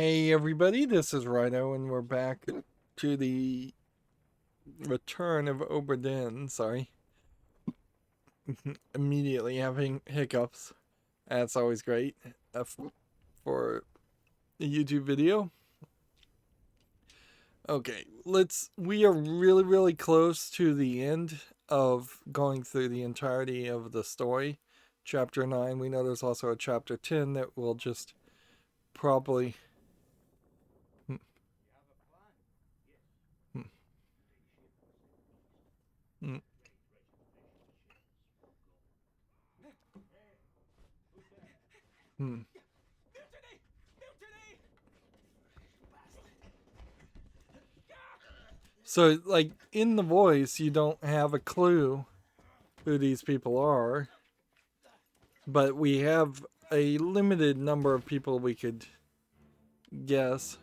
Hey everybody, this is Rydo, and we're back to the return of Obra Dinn. Sorry. Immediately having hiccups. That's always great for a YouTube video. Okay, we are really close to the end of going through the entirety of the story. Chapter 9, we know there's also a chapter 10 that will just probably... Hmm, hmm, hmm, hmm. So, like, in the voice, you don't have a clue who these people are, but we have a limited number of people we could guess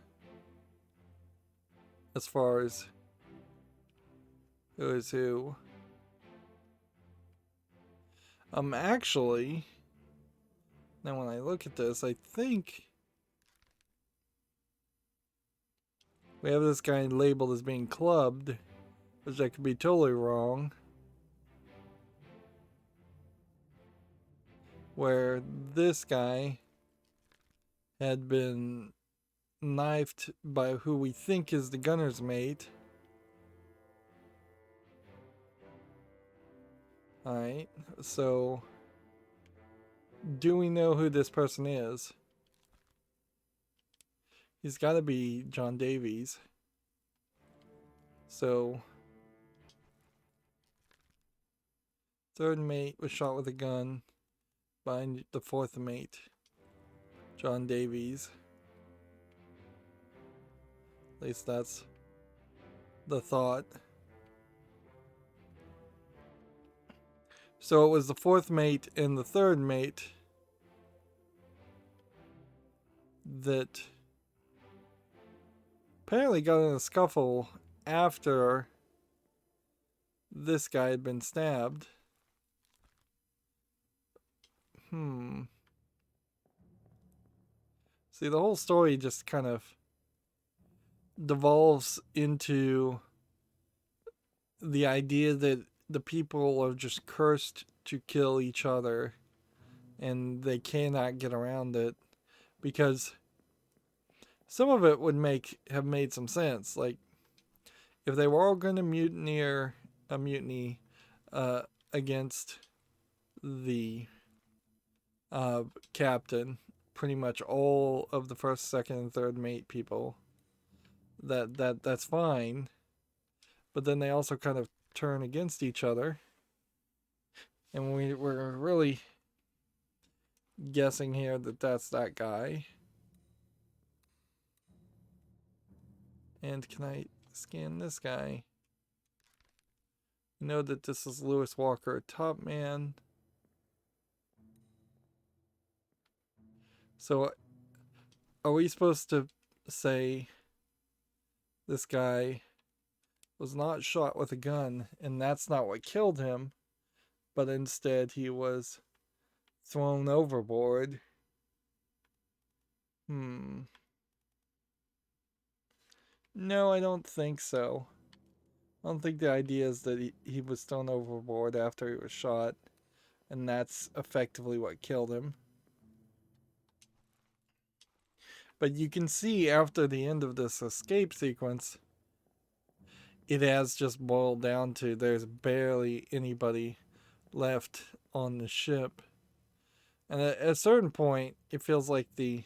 as far as who is who. Actually, now when I look at this, I think we have this guy labeled as being clubbed, which I could be totally wrong. Where this guy had been knifed by who we think is the gunner's mate. Alright, so do we know who this person is? He's got to be John Davies. So, third mate was shot with a gun by the fourth mate, John Davies. At least that's the thought. So it was the fourth mate and the third mate that apparently got in a scuffle after this guy had been stabbed. See, the whole story just kind of devolves into the idea that the people are just cursed to kill each other and they cannot get around it, because some of it would have made some sense. Like, if they were all going to mutiny against the captain, pretty much all of the first, second, and third mate people, that's fine. But then they also kind of turn against each other, and we're really guessing here that that's that guy. And can I scan this guy? You know that this is Lewis Walker, top man. So, are we supposed to say this guy was not shot with a gun and that's not what killed him, but instead he was thrown overboard? No, I don't think so. I don't think the idea is that he was thrown overboard after he was shot, and that's effectively what killed him. But you can see after the end of this escape sequence, it has just boiled down to there's barely anybody left on the ship. And at a certain point, it feels like the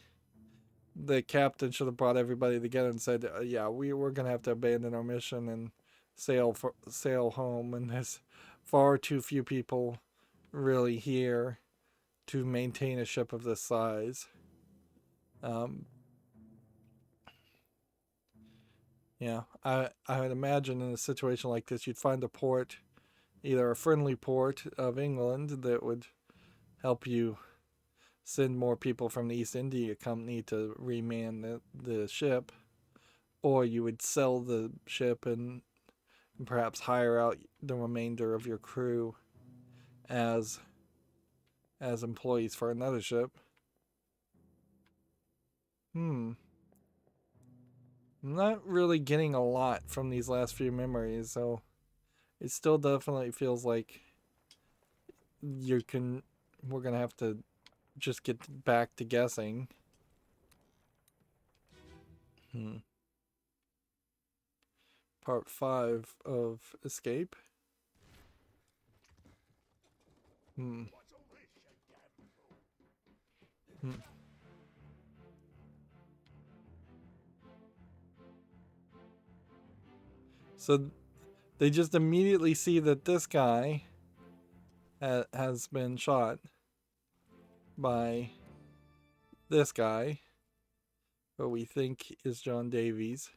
captain should have brought everybody together and said, "Yeah, we're gonna have to abandon our mission and sail home." And there's far too few people really here to maintain a ship of this size. Yeah, I would imagine in a situation like this, you'd find a port, either a friendly port of England that would help you send more people from the East India Company to reman the ship, or you would sell the ship and perhaps hire out the remainder of your crew as employees for another ship. I'm not really getting a lot from these last few memories, so it still definitely feels like we're gonna have to just get back to guessing. Part 5 of Escape. Hmm. So they just immediately see that this guy has been shot by this guy, who we think is John Davies.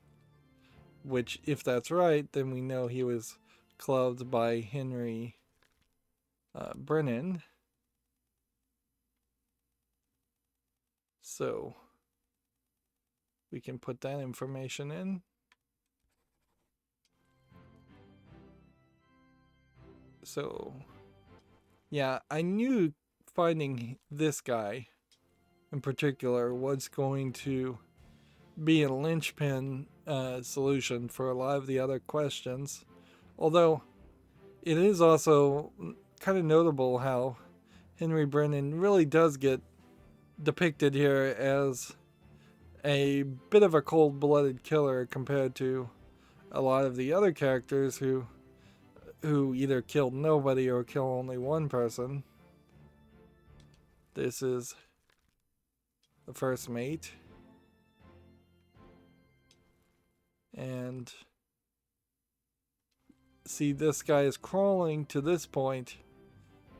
Which, if that's right, then we know he was clubbed by Henry Brennan. So we can put that information in. So, yeah, I knew finding this guy in particular was going to be a linchpin solution for a lot of the other questions. Although, it is also kind of notable how Henry Brennan really does get depicted here as a bit of a cold-blooded killer compared to a lot of the other characters who either killed nobody or kill only one person. This is the first mate. And see, this guy is crawling to this point,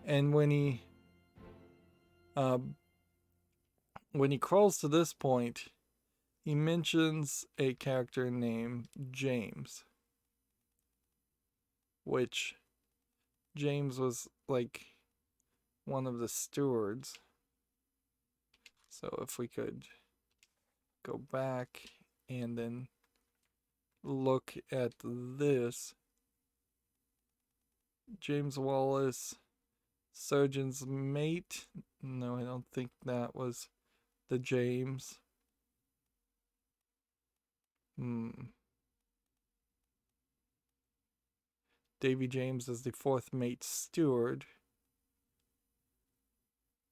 and when he crawls to this point, he mentions a character named James, which James was like one of the stewards. So if we could go back and then look at this. James Wallace, surgeon's mate. No, I don't think that was the James. Davy James is the fourth mate's steward.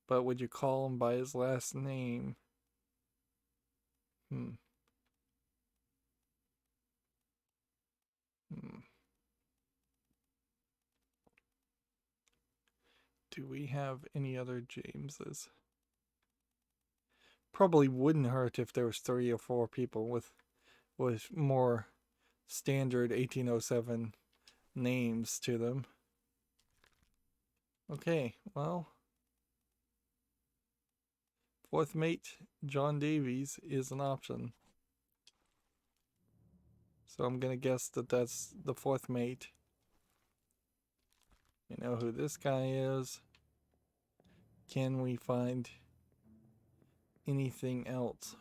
But would you call him by his last name? Do we have any other Jameses? Probably wouldn't hurt if there was 3 or 4 people with more standard 1807 names to them. Okay, well, fourth mate John Davies is an option. So I'm gonna guess that that's the fourth mate. We know who this guy is. Can we find anything else?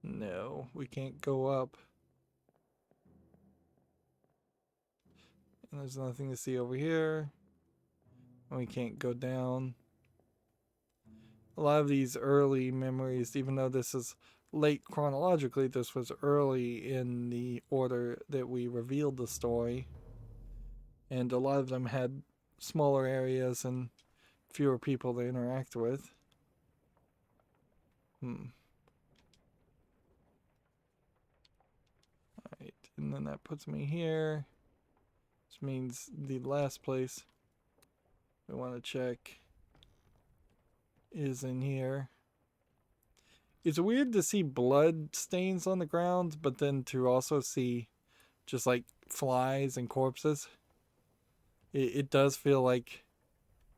No, we can't go up. And there's nothing to see over here. And we can't go down. A lot of these early memories, even though this is late chronologically, this was early in the order that we revealed the story. And a lot of them had smaller areas and fewer people to interact with. Alright, and then that puts me here. Which means the last place we want to check is in here. It's weird to see blood stains on the ground, but then to also see just like flies and corpses. It does feel like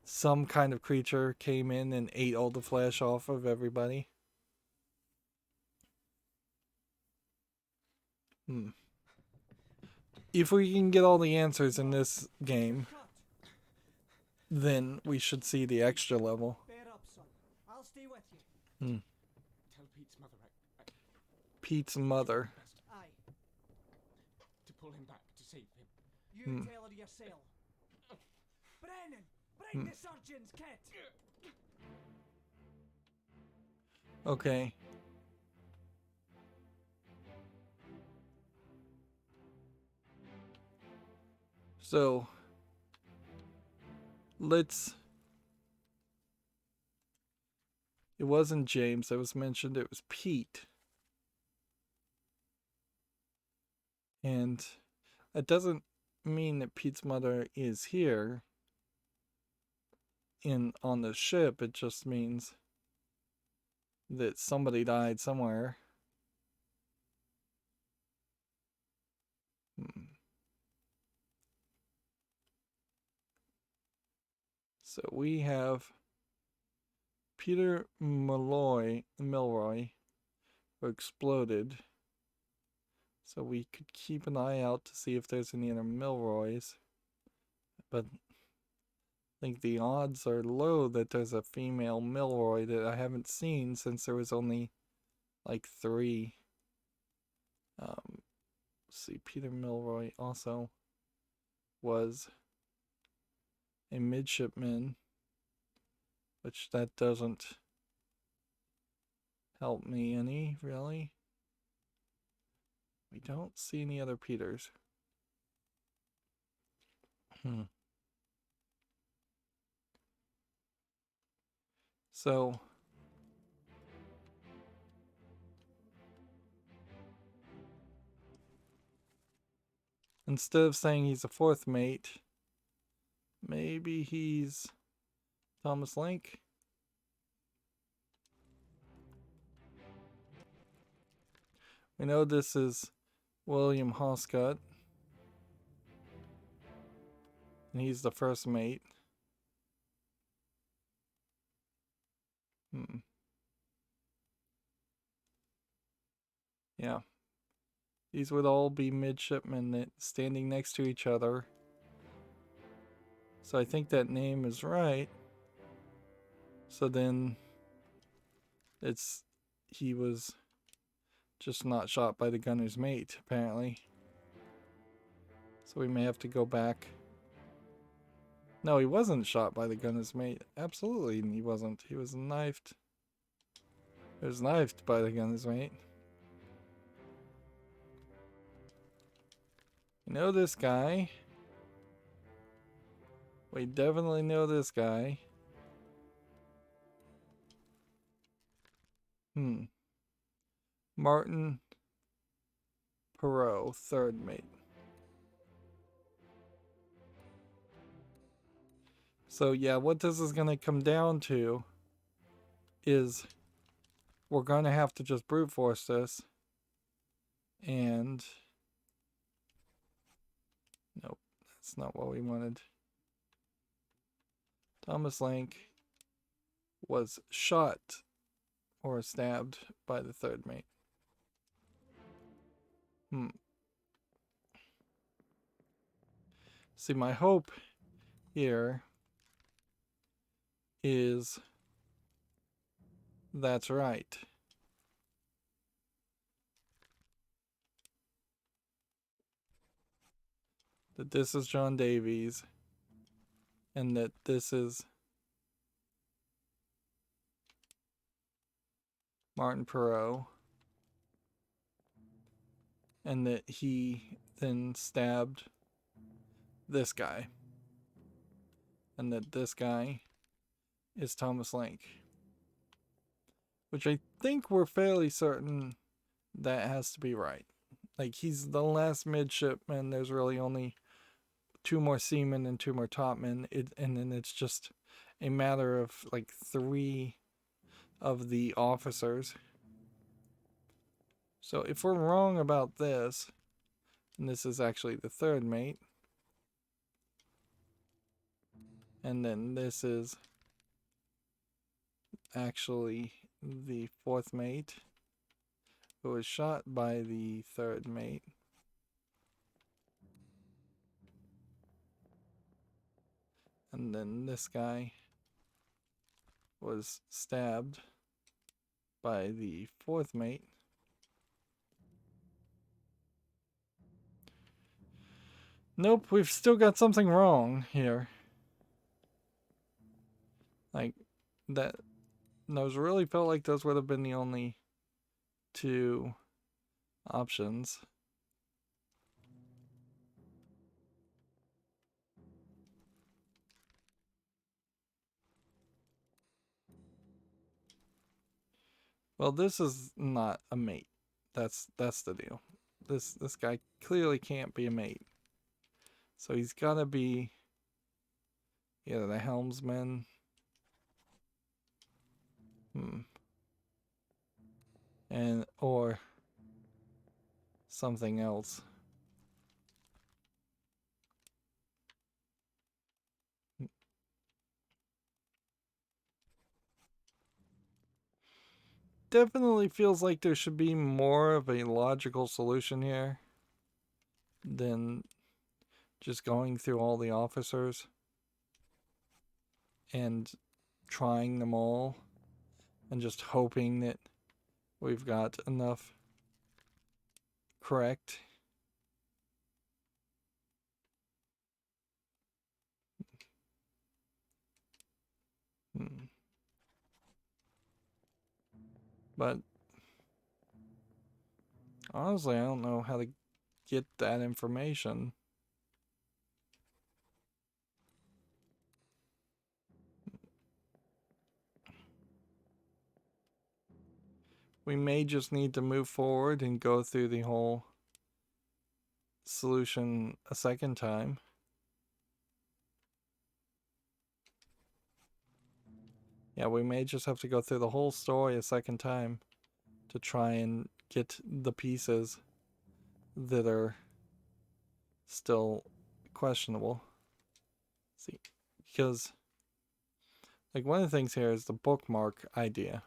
some kind of creature came in and ate all the flesh off of everybody. If we can get all the answers in this game, then we should see the extra level. Bear up, son. I'll stay with you. Tell Pete's mother Pete's mother. Aye. to pull him back to save him. You tell her yourself. Brennan, bring the surgeon's kit. Okay. So let's. It wasn't James that was mentioned, it was Pete. And that doesn't mean that Pete's mother is here on the ship. It just means that somebody died somewhere. So we have Peter Milroy, who exploded. So we could keep an eye out to see if there's any other Milroys. But I think the odds are low that there's a female Milroy that I haven't seen since there was only like 3. Let's see, Peter Milroy also was a midshipman, which that doesn't help me any, really. We don't see any other Peters. So instead of saying he's a 4th mate, maybe he's Thomas Link. We know this is William Hoscott, and he's the 1st mate. Yeah. These would all be midshipmen standing next to each other. So I think that name is right. So then he was just not shot by the gunner's mate, apparently. So we may have to go back. No, he wasn't shot by the gunner's mate. Absolutely he wasn't. He was knifed. He was knifed by the gunner's mate. You know this guy. We definitely know this guy. Martin Perot, 3rd mate. So yeah, what this is going to come down to is we're going to have to just brute force this. And nope, that's not what we wanted. Thomas Link was shot or stabbed by the 3rd mate. See, my hope here is that's right. That this is John Davies and that this is Martin Perot, and that he then stabbed this guy, and that this guy is Thomas Link, which I think we're fairly certain that has to be right. Like, he's the last midshipman. There's really only 2 more seamen and 2 more topmen, and then it's just a matter of like 3 of the officers. So if we're wrong about this, and this is actually the 3rd mate, and then this is actually the 4th mate who was shot by the 3rd mate, and then this guy was stabbed by the 4th mate. Nope, we've still got something wrong here. Like, that those really felt like those would have been the only two options. Well, this is not a mate. That's the deal. This guy clearly can't be a mate. So he's gotta be either the helmsman. And or something else. Definitely feels like there should be more of a logical solution here than just going through all the officers and trying them all and just hoping that we've got enough correct. But honestly, I don't know how to get that information. We may just need to move forward and go through the whole solution a second time. Yeah, we may just have to go through the whole story a second time to try and get the pieces that are still questionable. See, because like one of the things here is the bookmark idea.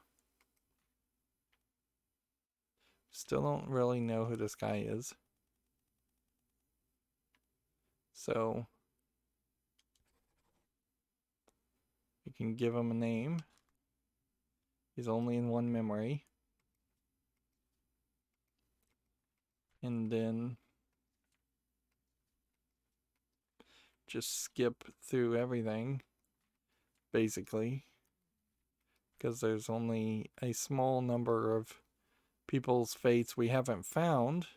Still don't really know who this guy is. So we can give him a name. He's only in one memory. And then just skip through everything, basically. Because there's only a small number of people's fates we haven't found.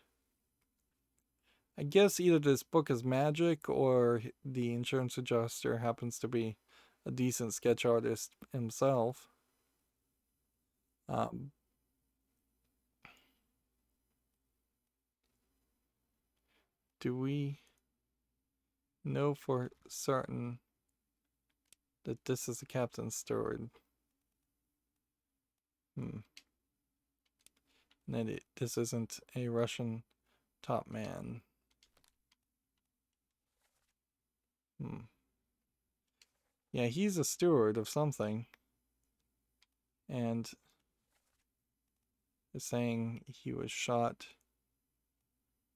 I guess either this book is magic or the insurance adjuster happens to be a decent sketch artist himself. Do we know for certain that this is the captain's steward? That this isn't a Russian top man. Yeah, he's a steward of something. And is saying he was shot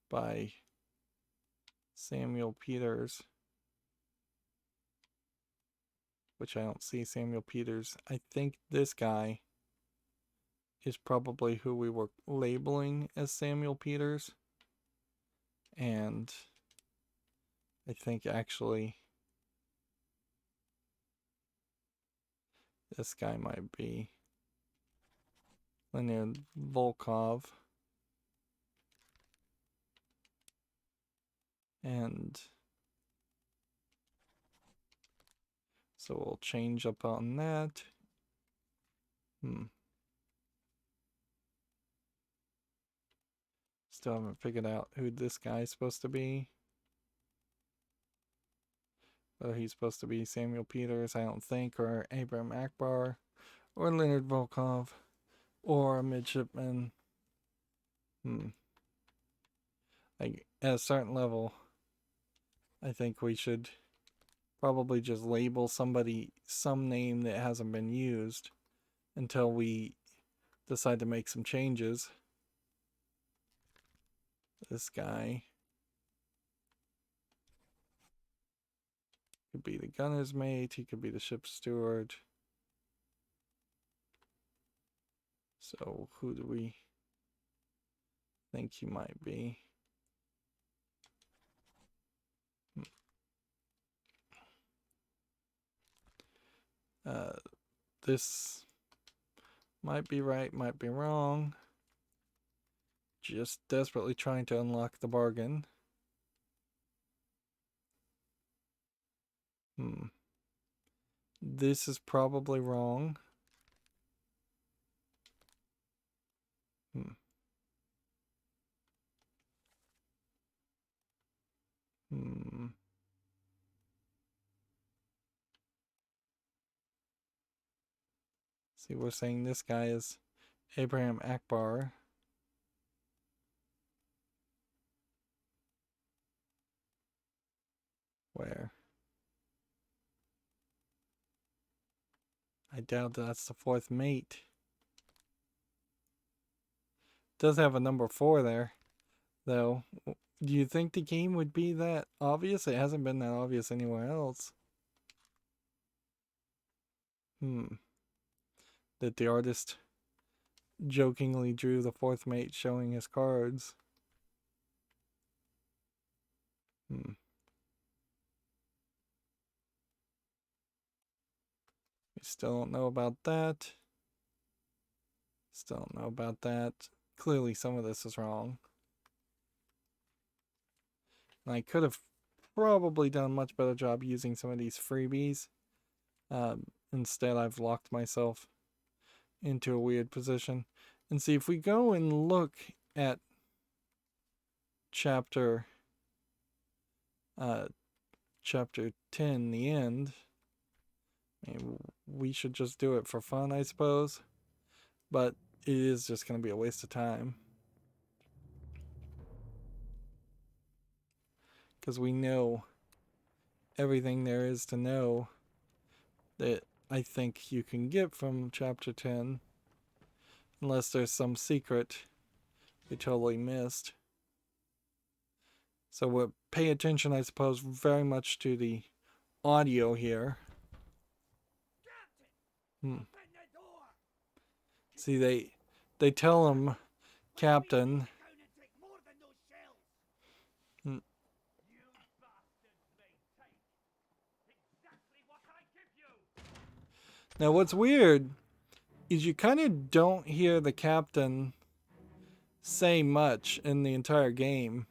by Samuel Peters. Which I don't see Samuel Peters. I think this guy is probably who we were labeling as Samuel Peters. And I think actually this guy might be Leonid Volkov. And so we'll change up on that. Still haven't figured out who this guy's supposed to be. Whether he's supposed to be Samuel Peters, I don't think, or Abram Akbar, or Leonard Volkov, or a midshipman. Like, at a certain level, I think we should probably just label somebody some name that hasn't been used until we decide to make some changes. This guy could be the gunner's mate, he could be the ship's steward. So who do we think he might be? This Might be right, might be wrong. Just desperately trying to unlock the bargain. This is probably wrong. See, we're saying this guy is Abraham Akbar. Where? I doubt that's the fourth mate. Does have a number 4 there, though. Do you think the game would be that obvious? It hasn't been that obvious anywhere else. That the artist jokingly drew the fourth mate showing his cards. We still don't know about that. Still don't know about that. Clearly some of this is wrong. And I could have probably done a much better job using some of these freebies. Instead, I've locked myself into a weird position. And see, if we go and look at chapter 10, the end, I mean, we should just do it for fun, I suppose. But it is just going to be a waste of time. Because we know everything there is to know that I think you can get from chapter 10. Unless there's some secret we totally missed. So we'll pay attention, I suppose, very much to the audio here. See, they tell him, Captain. Now what's weird is you kind of don't hear the captain say much in the entire game.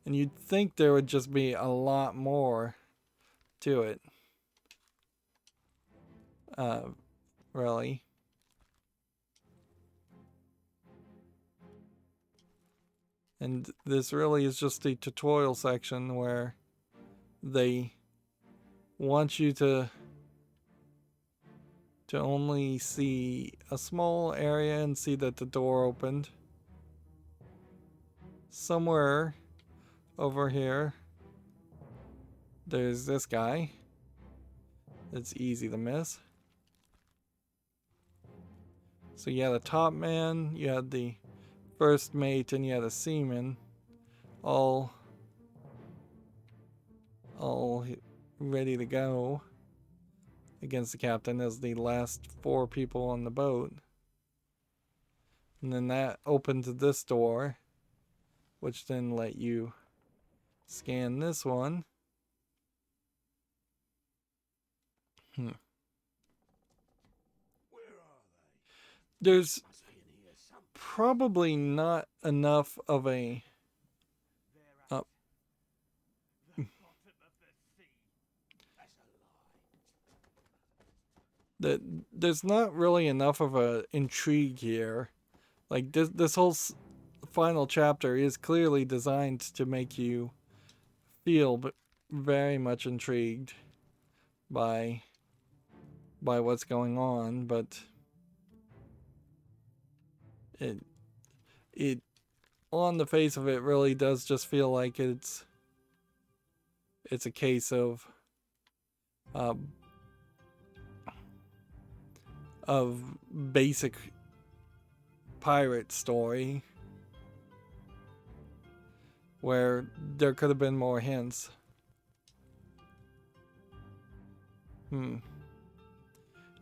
And you'd think there would just be a lot more to it. Really. And this really is just a tutorial section where they want you to only see a small area and see that the door opened. Somewhere over here, there's this guy. It's easy to miss. So you had a top man, you had the first mate, and you had a seaman, all ready to go against the captain as the last 4 people on the boat. And then that opened this door, which then let you scan this one. There's probably not enough of a there's not really enough of a intrigue here. Like this whole final chapter is clearly designed to make you feel very much intrigued by what's going on, but it on the face of it really does just feel like it's a case of basic pirate story where there could have been more hints.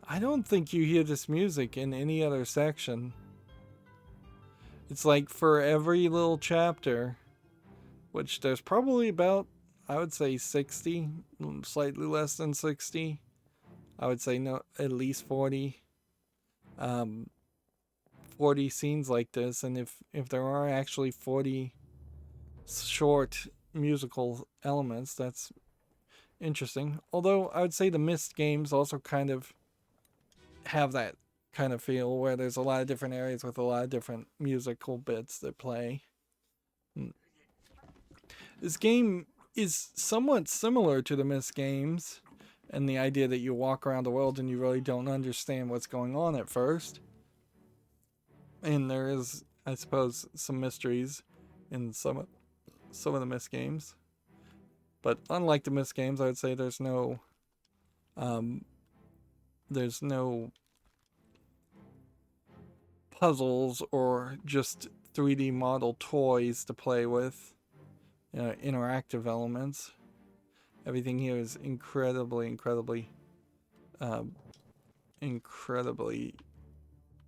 I don't think you hear this music in any other section. It's like for every little chapter, which there's probably about, I would say 60, slightly less than 60. I would say no, at least 40. 40 scenes like this, and if there are actually 40 short musical elements, that's interesting. Although I would say the Myst games also kind of have that kind of feel where there's a lot of different areas with a lot of different musical bits that play. This game is somewhat similar to the Myst games, and the idea that you walk around the world and you really don't understand what's going on at first. And there is, I suppose, some mysteries in some of the Myst games. But unlike the Myst games, I would say there's no puzzles or just 3D model toys to play with, interactive elements. Everything here is incredibly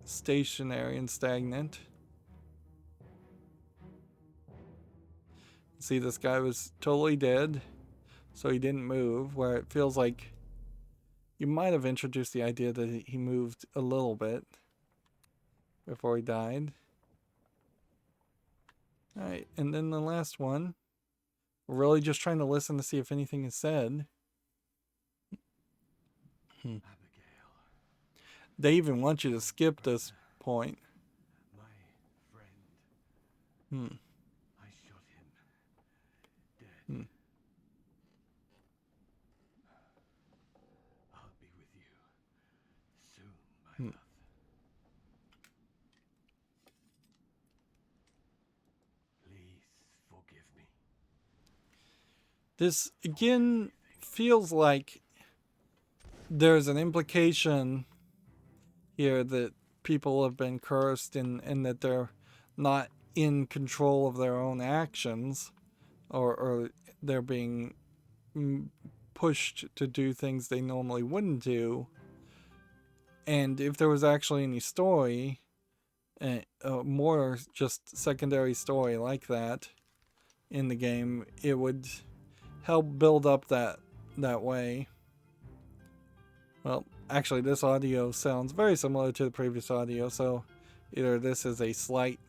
stationary and stagnant. See, this guy was totally dead, so he didn't move, where it feels like you might have introduced the idea that he moved a little bit before he died. Alright, and then the last one. We're really just trying to listen to see if anything is said. They even want you to skip this point. My friend. I shot him dead. I'll be with you soon, my love. Please forgive me. This again feels like there's an implication here that people have been cursed and that they're not in control of their own actions, or they're being pushed to do things they normally wouldn't do. And if there was actually any story, more just secondary story like that in the game, it would help build up that way. Well, actually, this audio sounds very similar to the previous audio, so either this is a slight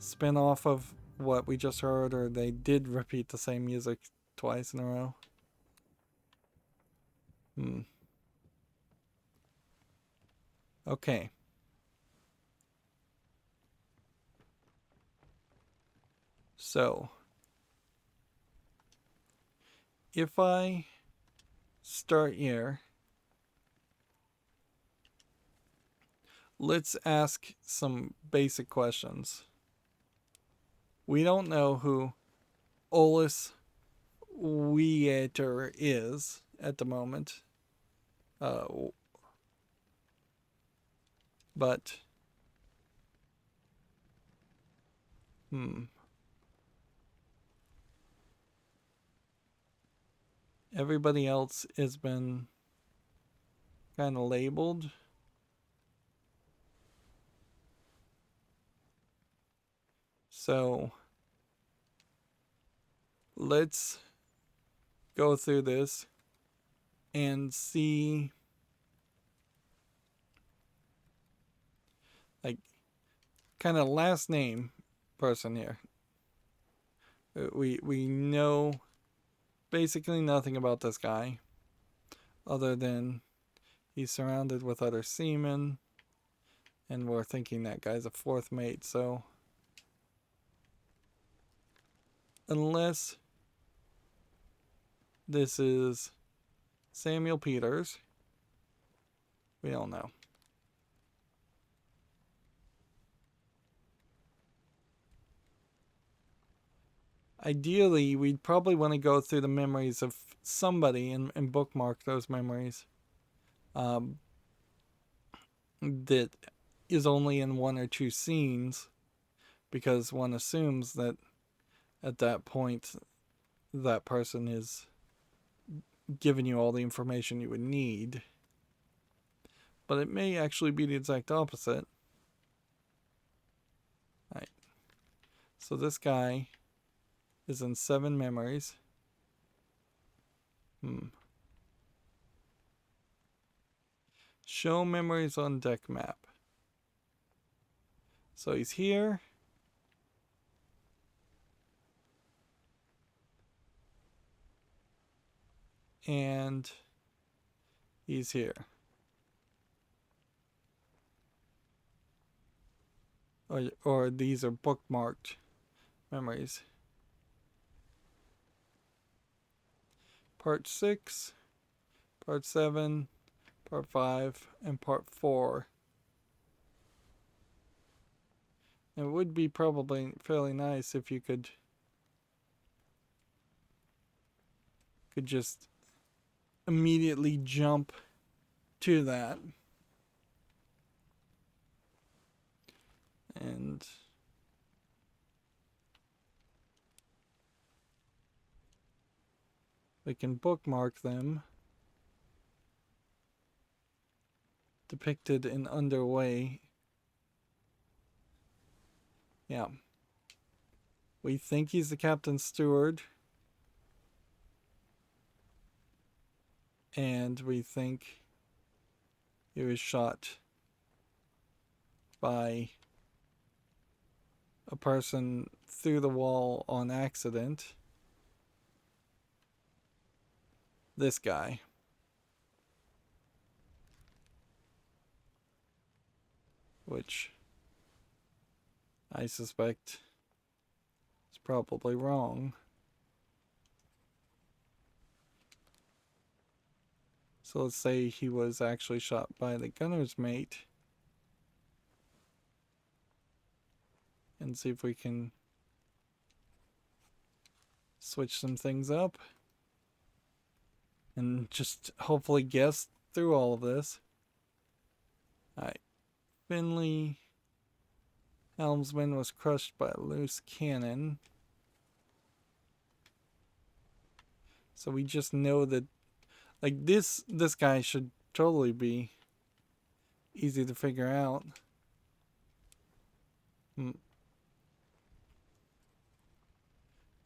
spin-off of what we just heard, or they did repeat the same music twice in a row. Okay. So, if I start here, let's ask some basic questions. We don't know who Olus Weater is at the moment. But everybody else has been kind of labeled. So let's go through this and see, like, kind of last name person here. We know basically nothing about this guy other than he's surrounded with other seamen, and we're thinking that guy's a fourth mate. So unless this is Samuel Peters, we don't know. Ideally, we'd probably want to go through the memories of somebody and bookmark those memories. That is only in one or two scenes, because one assumes that at that point that person is giving you all the information you would need. But it may actually be the exact opposite. Alright. So this guy is in 7 memories. Show memories on deck map. So he's here. And he's here. Or these are bookmarked memories. Part 6, Part 7, Part 5, and Part 4. It would be probably fairly nice if you could just immediately jump to that. And we can bookmark them. Depicted in underway. Yeah. We think he's the captain's steward. And we think he was shot by a person through the wall on accident. This guy. Which I suspect is probably wrong. So let's say he was actually shot by the gunner's mate. And see if we can switch some things up. And just hopefully guess through all of this. Alright. Finley helmsman was crushed by a loose cannon. So we just know that, like, this guy should totally be easy to figure out.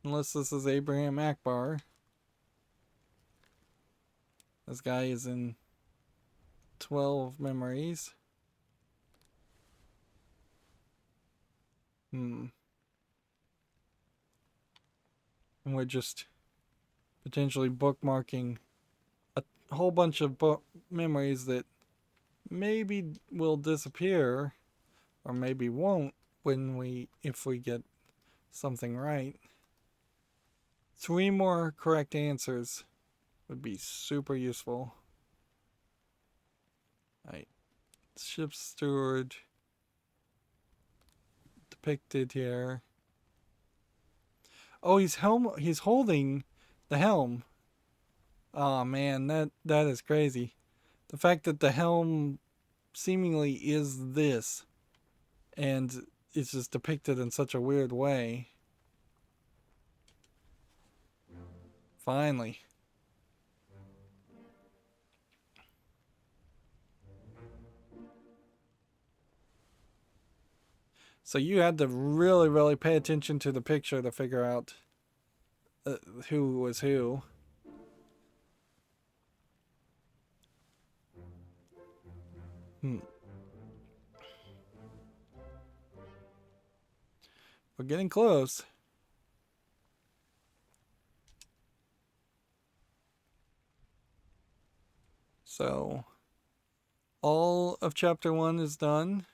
Unless this is Abraham Akbar. This guy is in 12 memories. And we're just potentially bookmarking a whole bunch of memories that maybe will disappear or maybe won't if we get something right. 3 more correct answers would be super useful. Alright. Ship's steward depicted here. Oh, he's holding the helm. Oh man, that is crazy. The fact that the helm seemingly is this and it's just depicted in such a weird way. Finally. So you had to really, really pay attention to the picture to figure out who was who. We're getting close. So, all of chapter 1 is done.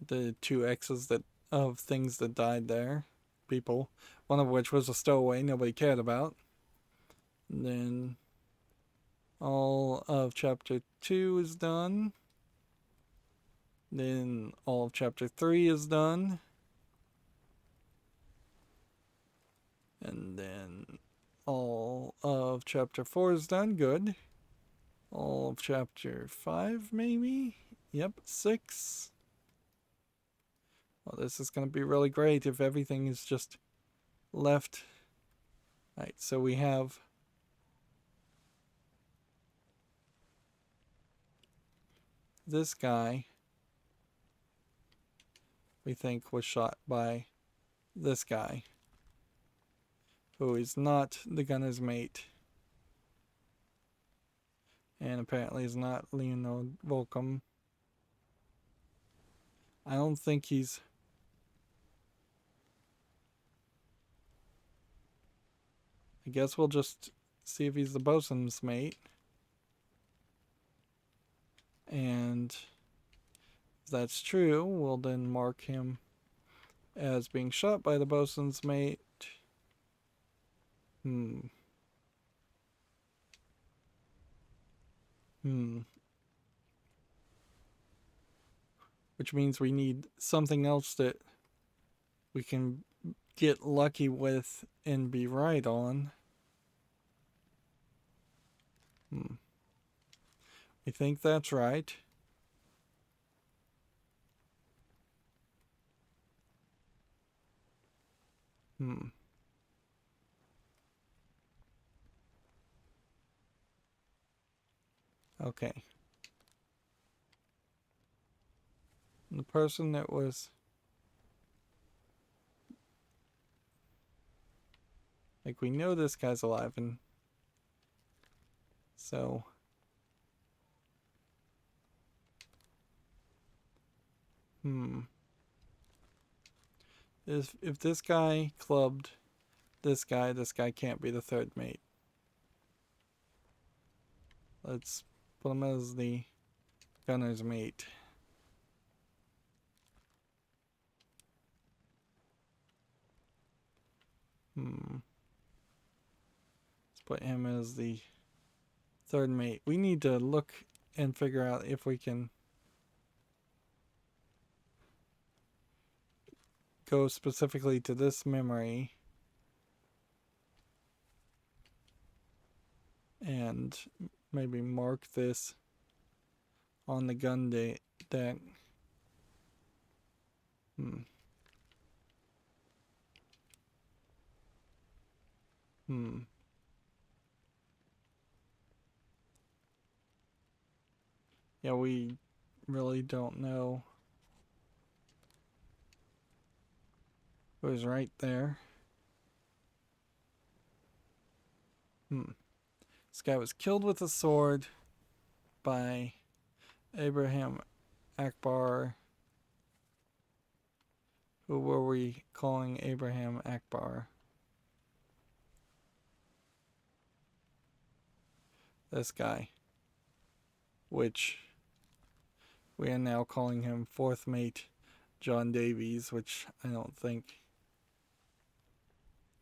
The 2 X's of things that died there. People. One of which was a stowaway nobody cared about. And then all of chapter 2 is done. Then all of chapter 3 is done. And then all of chapter 4 is done. Good. All of chapter 5, maybe? Yep, 6. Well, this is going to be really great if everything is just left. Alright, so we have this guy we think was shot by this guy, who is not the gunner's mate. And apparently is not Leonard Volcom. I don't think he's... I guess we'll just see if he's the bosun's mate. And if that's true, we'll then mark him as being shot by the bosun's mate. Which means we need something else that we can get lucky with and be right on. We think that's right. Okay. The person that was... Like, we know this guy's alive, and... So... If this guy clubbed this guy can't be the third mate. Let's put him as the gunner's mate. Let's put him as the third mate. We need to look and figure out if we can go specifically to this memory and maybe mark this on the gun deck. Yeah, we really don't know. It was right there. This guy was killed with a sword by Abraham Akbar. Who were we calling Abraham Akbar? This guy. Which we are now calling him fourth mate John Davies, which I don't think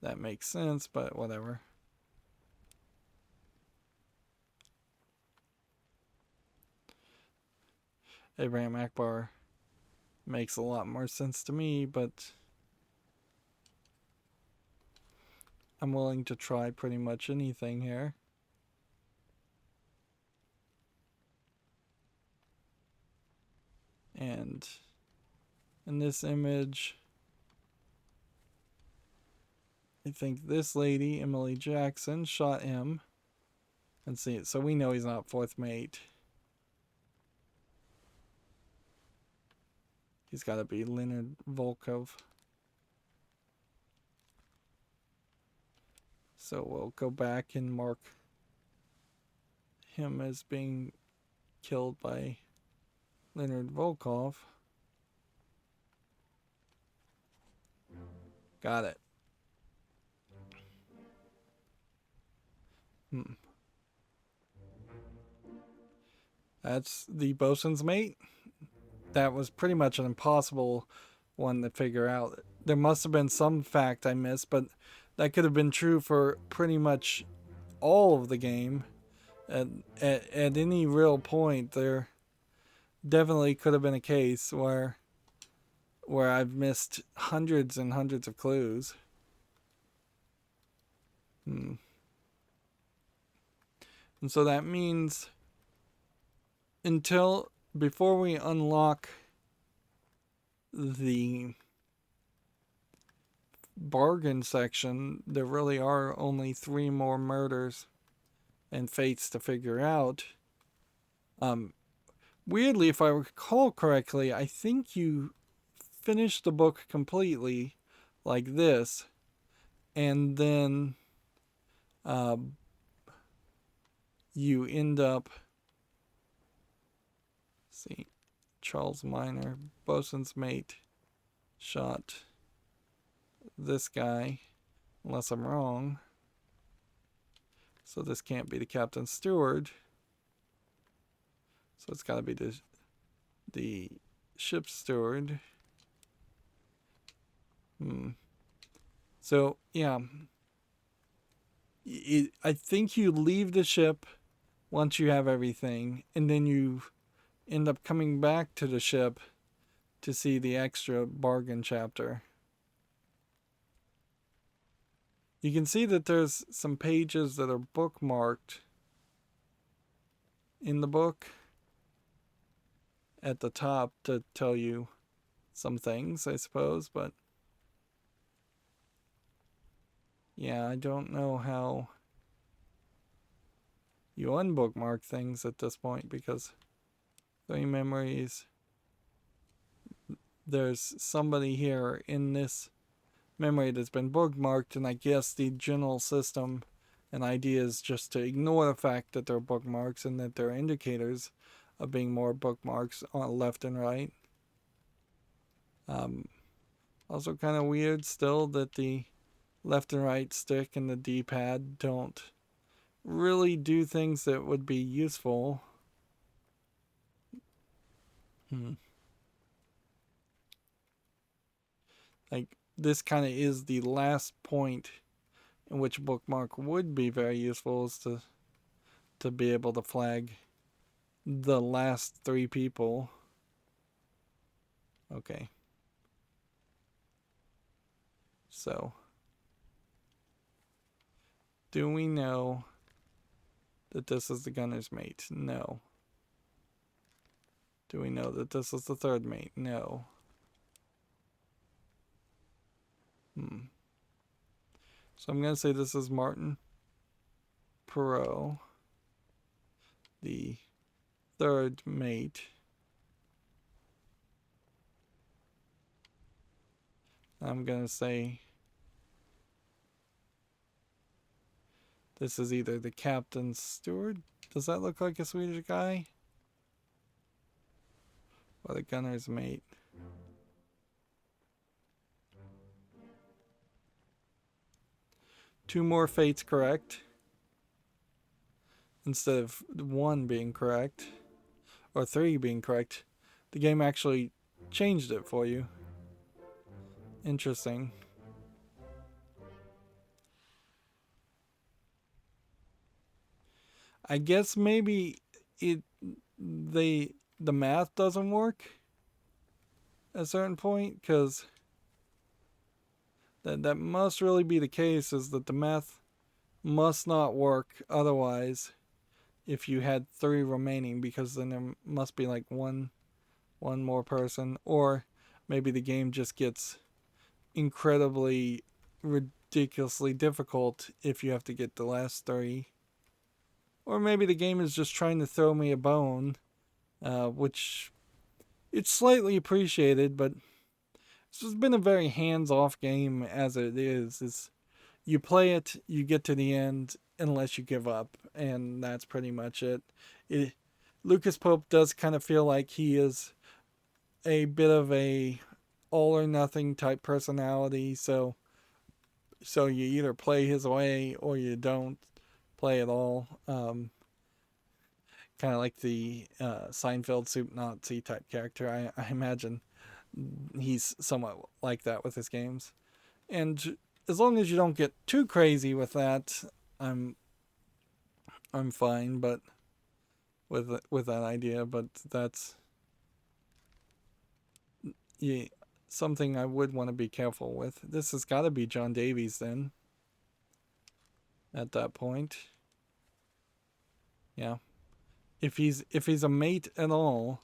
that makes sense, but whatever. Abraham Akbar makes a lot more sense to me, but I'm willing to try pretty much anything here. And in this image, I think this lady, Emily Jackson, shot him. And see, so we know he's not fourth mate. He's got to be Leonard Volkov. So we'll go back and mark him as being killed by Leonard Volkov. Got it. That's the bosun's mate. That was pretty much an impossible one to figure out. There must have been some fact I missed, but that could have been true for pretty much all of the game. At any real point, there definitely could have been a case where I've missed hundreds and hundreds of clues. And so that means before we unlock the bargain section, there really are only 3 more murders and fates to figure out. Weirdly, if I recall correctly, I think you finish the book completely like this, and then you end up, Charles Minor, bosun's mate, shot this guy, unless I'm wrong. So this can't be the captain's steward. So it's got to be the ship's steward. So, yeah. I think you leave the ship once you have everything, and then you end up coming back to the ship to see the extra bargain chapter. You can see that there's some pages that are bookmarked in the book at the top to tell you some things, I suppose, but yeah, I don't know how you unbookmark things at this point, because 3 memories, there's somebody here in this memory that's been bookmarked, and I guess the general system and idea is just to ignore the fact that they're bookmarks and that they're indicators of being more bookmarks on left and right. Also kind of weird still that the left and right stick and the D-pad don't really do things that would be useful. Like, this kind of is the last point in which bookmark would be very useful, is to be able to flag the last 3 people. Okay. So, do we know that this is the gunner's mate? No. Do we know that this is the 3rd mate? No. So I'm going to say this is Martin Perot, the 3rd mate. I'm going to say this is either the captain's steward. Does that look like a Swedish guy? Or the gunner's mate? Two more fates correct, instead of 1 being correct, or 3 being correct. The game actually changed it for you. Interesting. I guess maybe the math doesn't work at a certain point, because that must really be the case, is that the math must not work otherwise if you had 3 remaining, because then there must be like one more person, or maybe the game just gets incredibly ridiculously difficult if you have to get the last 3. Or maybe the game is just trying to throw me a bone, which it's slightly appreciated, but this has been a very hands-off game as it is. You play it, you get to the end, unless you give up, and that's pretty much it. Lucas Pope does kind of feel like he is a bit of a all or nothing type personality, so you either play his way or you don't play at all. Kind of like the Seinfeld soup Nazi type character. I imagine he's somewhat like that with his games. And as long as you don't get too crazy with that, I'm fine. But with that idea, but that's something I would want to be careful with. This has got to be John Davies then. At that point, yeah. If he's a mate at all,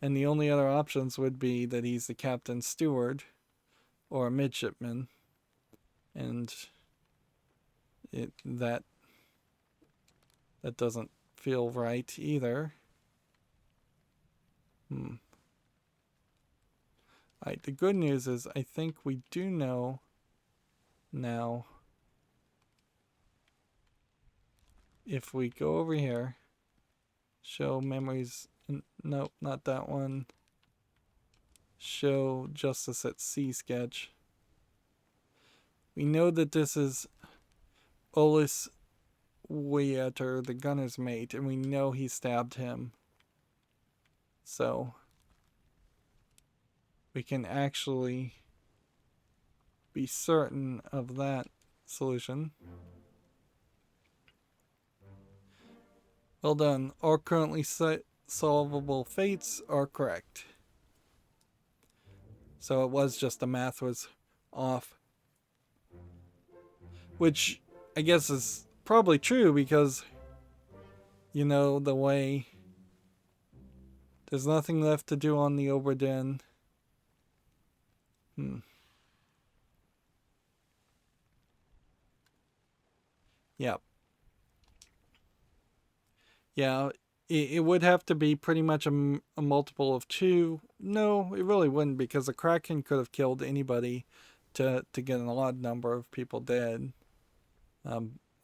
and the only other options would be that he's the captain's steward or a midshipman, and that doesn't feel right either. Alright, the good news is I think we do know now. If we go over here, show memories, nope, not that one. Show Justice at Sea sketch. We know that this is Ollis Weater, the gunner's mate, and we know he stabbed him. So we can actually be certain of that solution. Well done. All currently solvable fates are correct. So it was just the math was off. Which I guess is probably true because, you know, the way there's nothing left to do on the Obra Dinn. Yep. Yeah, it would have to be pretty much a multiple of 2. No, it really wouldn't, because the Kraken could have killed anybody to get an odd number of people dead.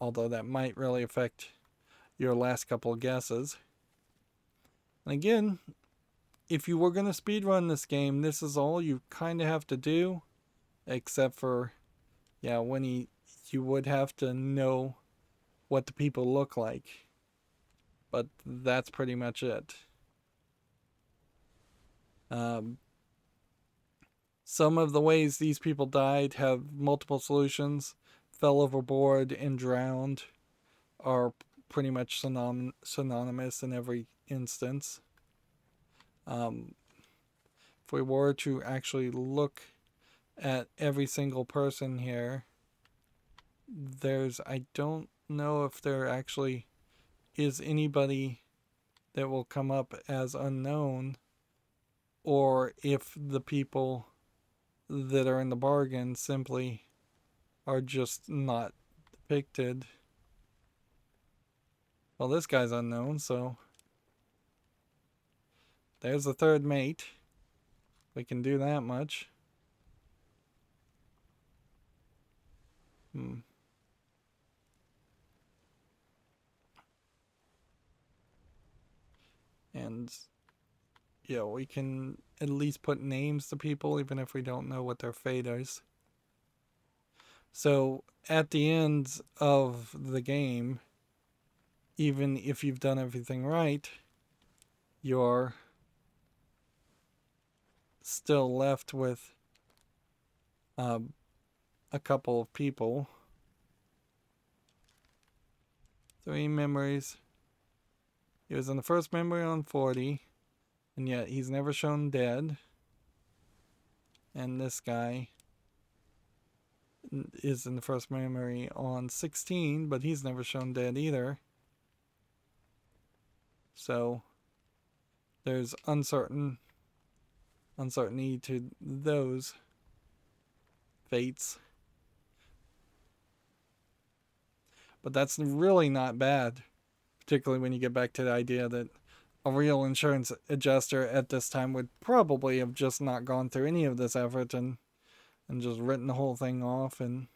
Although that might really affect your last couple of guesses. And again, if you were going to speedrun this game, this is all you kind of have to do. Except for, yeah, when you would have to know what the people look like. But that's pretty much it. Some of the ways these people died have multiple solutions. Fell overboard and drowned are pretty much synonymous in every instance. If we were to actually look at every single person here, I don't know if there actually is anybody that will come up as unknown, or if the people that are in the bargain simply are just not depicted. Well, this guy's unknown, so there's the third mate. We can do that much. And yeah, we can at least put names to people, even if we don't know what their fate is. So at the end of the game, even if you've done everything right, you're still left with a couple of people. 3 memories. He was in the first memory on 40, and yet he's never shown dead. And this guy is in the first memory on 16, but he's never shown dead either. So there's uncertainty to those fates. But that's really not bad, particularly when you get back to the idea that a real insurance adjuster at this time would probably have just not gone through any of this effort and just written the whole thing off and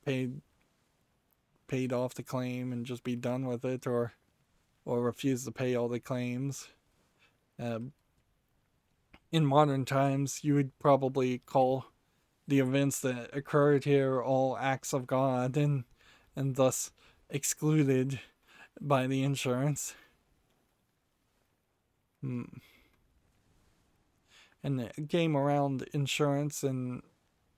paid off the claim and just be done with it, or refuse to pay all the claims. In modern times, you would probably call the events that occurred here all acts of God, and thus excluded by the insurance. And the game around insurance and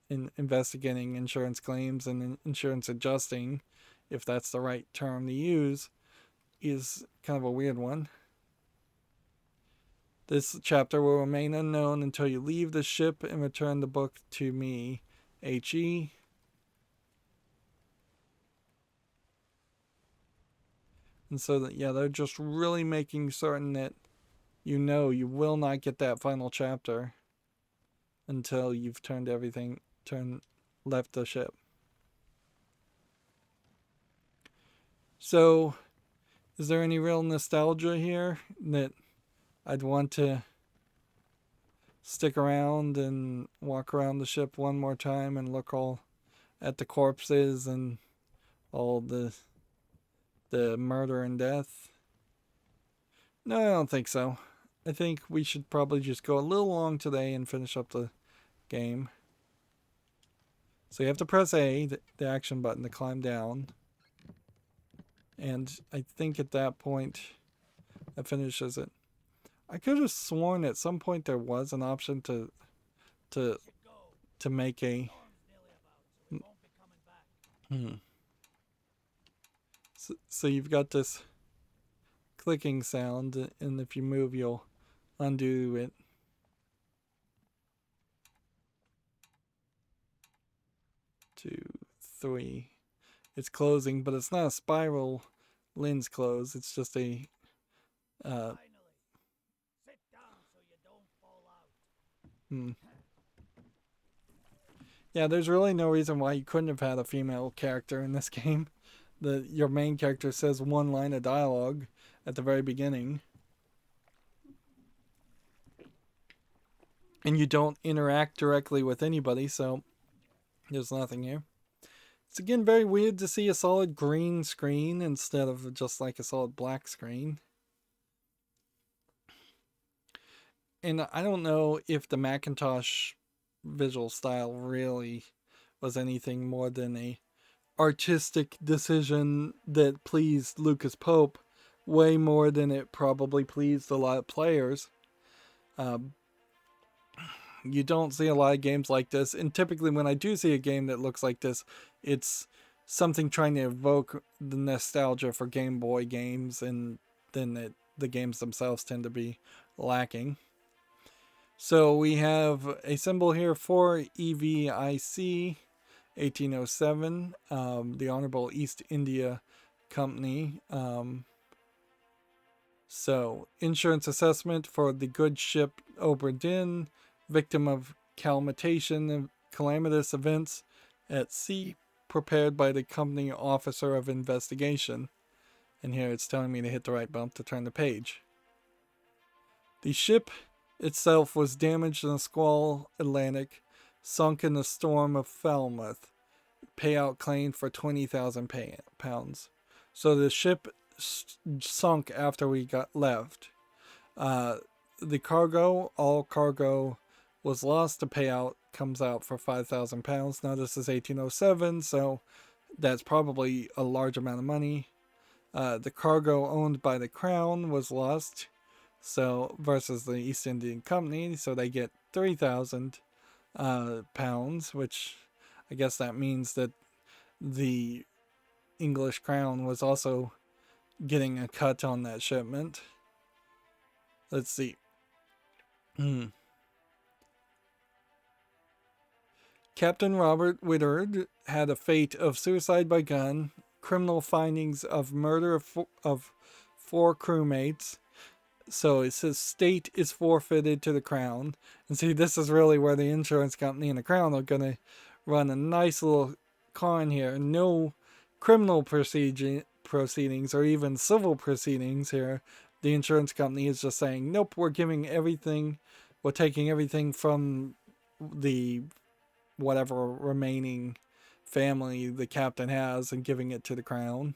in investigating insurance claims and insurance adjusting, if that's the right term to use, is kind of a weird one. This chapter will remain unknown until you leave the ship and return the book to me, H.E. And so that, yeah, they're just really making certain that you will not get that final chapter until you've left the ship. So, is there any real nostalgia here that I'd want to stick around and walk around the ship one more time and look all at the corpses and all the murder and death? No, I don't think so. I think we should probably just go a little long today and finish up the game. So you have to press A, the action button, to climb down. And I think at that point, that finishes it. I could have sworn at some point there was an option to make a... So you've got this clicking sound, and if you move, you'll undo it. Two, three. It's closing, but it's not a spiral lens close. It's just a... Yeah, there's really no reason why you couldn't have had a female character in this game. Your main character says one line of dialogue at the very beginning. And you don't interact directly with anybody, so there's nothing here. It's again very weird to see a solid green screen instead of just like a solid black screen. And I don't know if the Macintosh visual style really was anything more than a artistic decision that pleased Lucas Pope way more than it probably pleased a lot of players. You don't see a lot of games like this, and typically when I do see a game that looks like this, it's something trying to evoke the nostalgia for Game Boy games, and then the games themselves tend to be lacking. So we have a symbol here for EVIC 1807, the Honorable East India Company. So insurance assessment for the good ship Obra Dinn, victim of calamitous events at sea, prepared by the company officer of investigation. And here it's telling me to hit the right bump to turn the page. The ship itself was damaged in a squall Atlantic, sunk in the storm of Falmouth. Payout claimed for £20,000. So the ship sunk after we got left. The cargo, all cargo was lost. The payout comes out for £5,000. Now this is 1807, so that's probably a large amount of money. The cargo owned by the Crown was lost. So versus the East Indian Company, so they get £3,000, which I guess that means that the English Crown was also getting a cut on that shipment. Let's see. Captain Robert Whittered had a fate of suicide by gun, criminal findings of murder of four crewmates. So it says state is forfeited to the Crown. And see, this is really where the insurance company and the Crown are going to run a nice little con here. No criminal proceedings or even civil proceedings here. The insurance company is just saying, nope, we're giving everything. We're taking everything from the whatever remaining family the captain has and giving it to the Crown.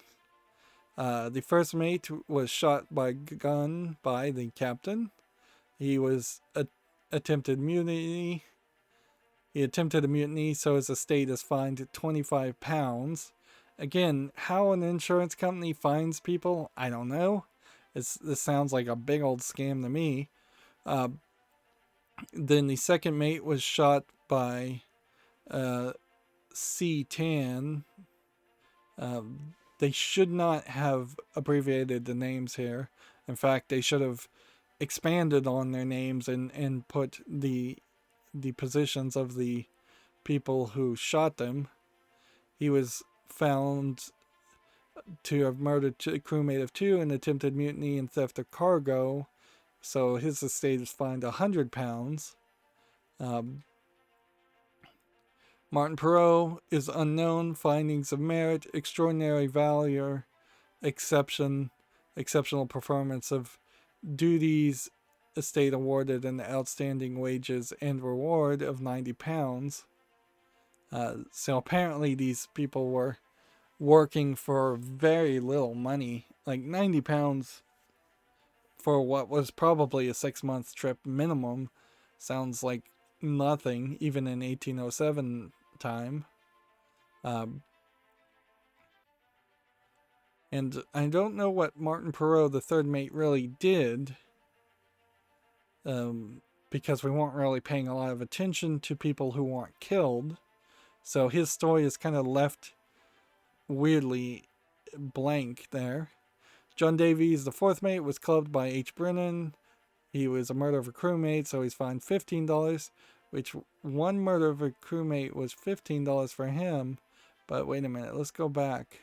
The first mate was shot by gun by the captain. He was attempted mutiny. He attempted a mutiny, so his estate is fined £25. Again, how an insurance company finds people, I don't know. This sounds like a big old scam to me. Then the second mate was shot by C-Tan. They should not have abbreviated the names here. In fact, they should have expanded on their names and put the positions of the people who shot them. He was found to have murdered a crewmate of 2 and attempted mutiny and theft of cargo. So his estate is fined £100. Martin Perot is unknown. Findings of merit, extraordinary valor, exceptional performance of duties, estate awarded, and outstanding wages and reward of £90. So apparently these people were working for very little money, like £90 for what was probably a 6-month trip minimum, sounds like nothing, even in 1807 time. And I don't know what Martin Perot, the third mate, really did, because we weren't really paying a lot of attention to people who weren't killed. So his story is kind of left weirdly blank there. John Davies, the fourth mate, was clubbed by H. Brennan. He was a murder of a crewmate, so he's fined $15, which one murder of a crewmate was $15 for him. But wait a minute, let's go back.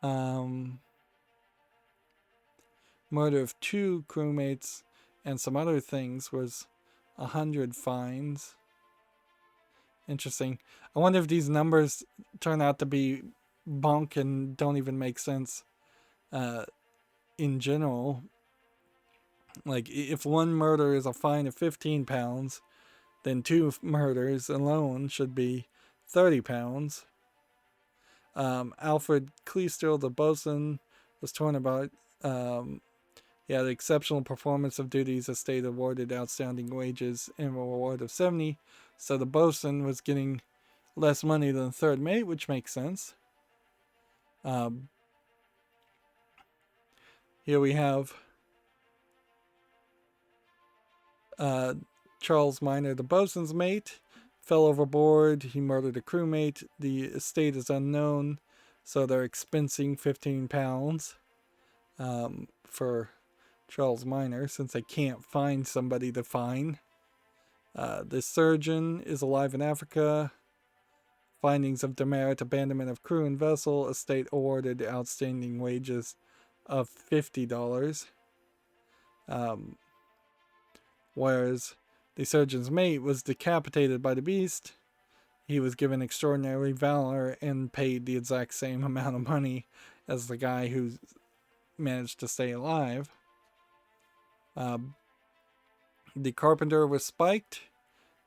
Murder of 2 crewmates and some other things was 100 fines. Interesting. I wonder if these numbers turn out to be bunk and don't even make sense in general. Like, if one murder is a fine of £15, then 2 murders alone should be £30. Alfred Cleestill, the bosun, was torn about. He had exceptional performance of duties. The state awarded outstanding wages and a reward of 70. So the bosun was getting less money than the third mate, which makes sense. Here we have Charles Minor, the bosun's mate, fell overboard. He murdered a crewmate. The estate is unknown, so they're expensing £15 for Charles Minor, since they can't find somebody to fine. The surgeon is alive in Africa. Findings of demerit, abandonment of crew and vessel. Estate awarded outstanding wages of $50. Whereas the surgeon's mate was decapitated by the beast. He was given extraordinary valor and paid the exact same amount of money as the guy who managed to stay alive. The carpenter was spiked,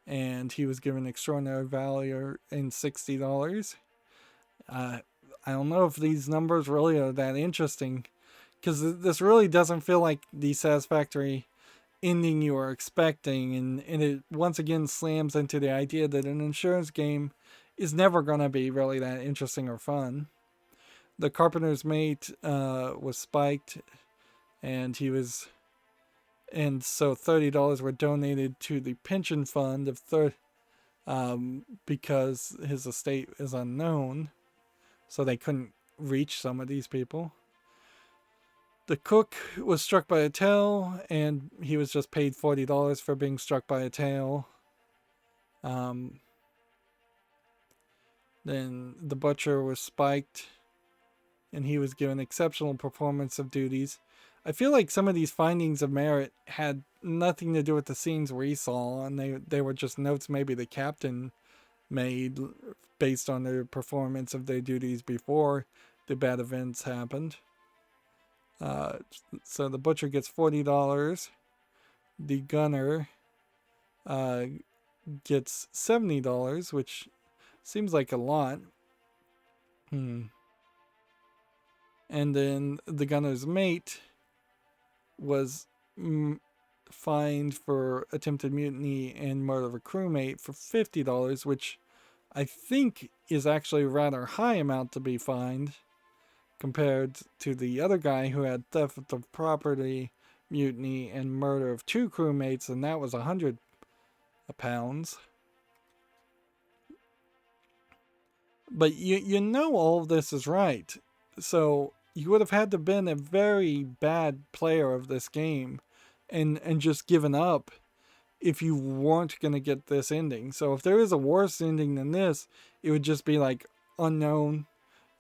and he was given extraordinary valor and $60. I don't know if these numbers really are that interesting, because this really doesn't feel like the satisfactory ending you are expecting, and it once again slams into the idea that an insurance game is never going to be really that interesting or fun. The carpenter's mate was spiked, and so $30 were donated to the pension fund of because his estate is unknown, so they couldn't reach some of these people. The cook was struck by a tail, and he was just paid $40 for being struck by a tail. Then the butcher was spiked, and he was given exceptional performance of duties. I feel like some of these findings of merit had nothing to do with the scenes we saw, and they were just notes maybe the captain made based on their performance of their duties before the bad events happened. So the butcher gets $40. The gunner gets $70, which seems like a lot. And then the gunner's mate was fined for attempted mutiny and murder of a crewmate for $50, which I think is actually a rather high amount to be fined compared to the other guy who had theft of property, mutiny, and murder of 2 crewmates, and that was £100. But you know all of this is right, so you would have had to have been a very bad player of this game and just given up if you weren't going to get this ending. So if there is a worse ending than this, it would just be like unknown,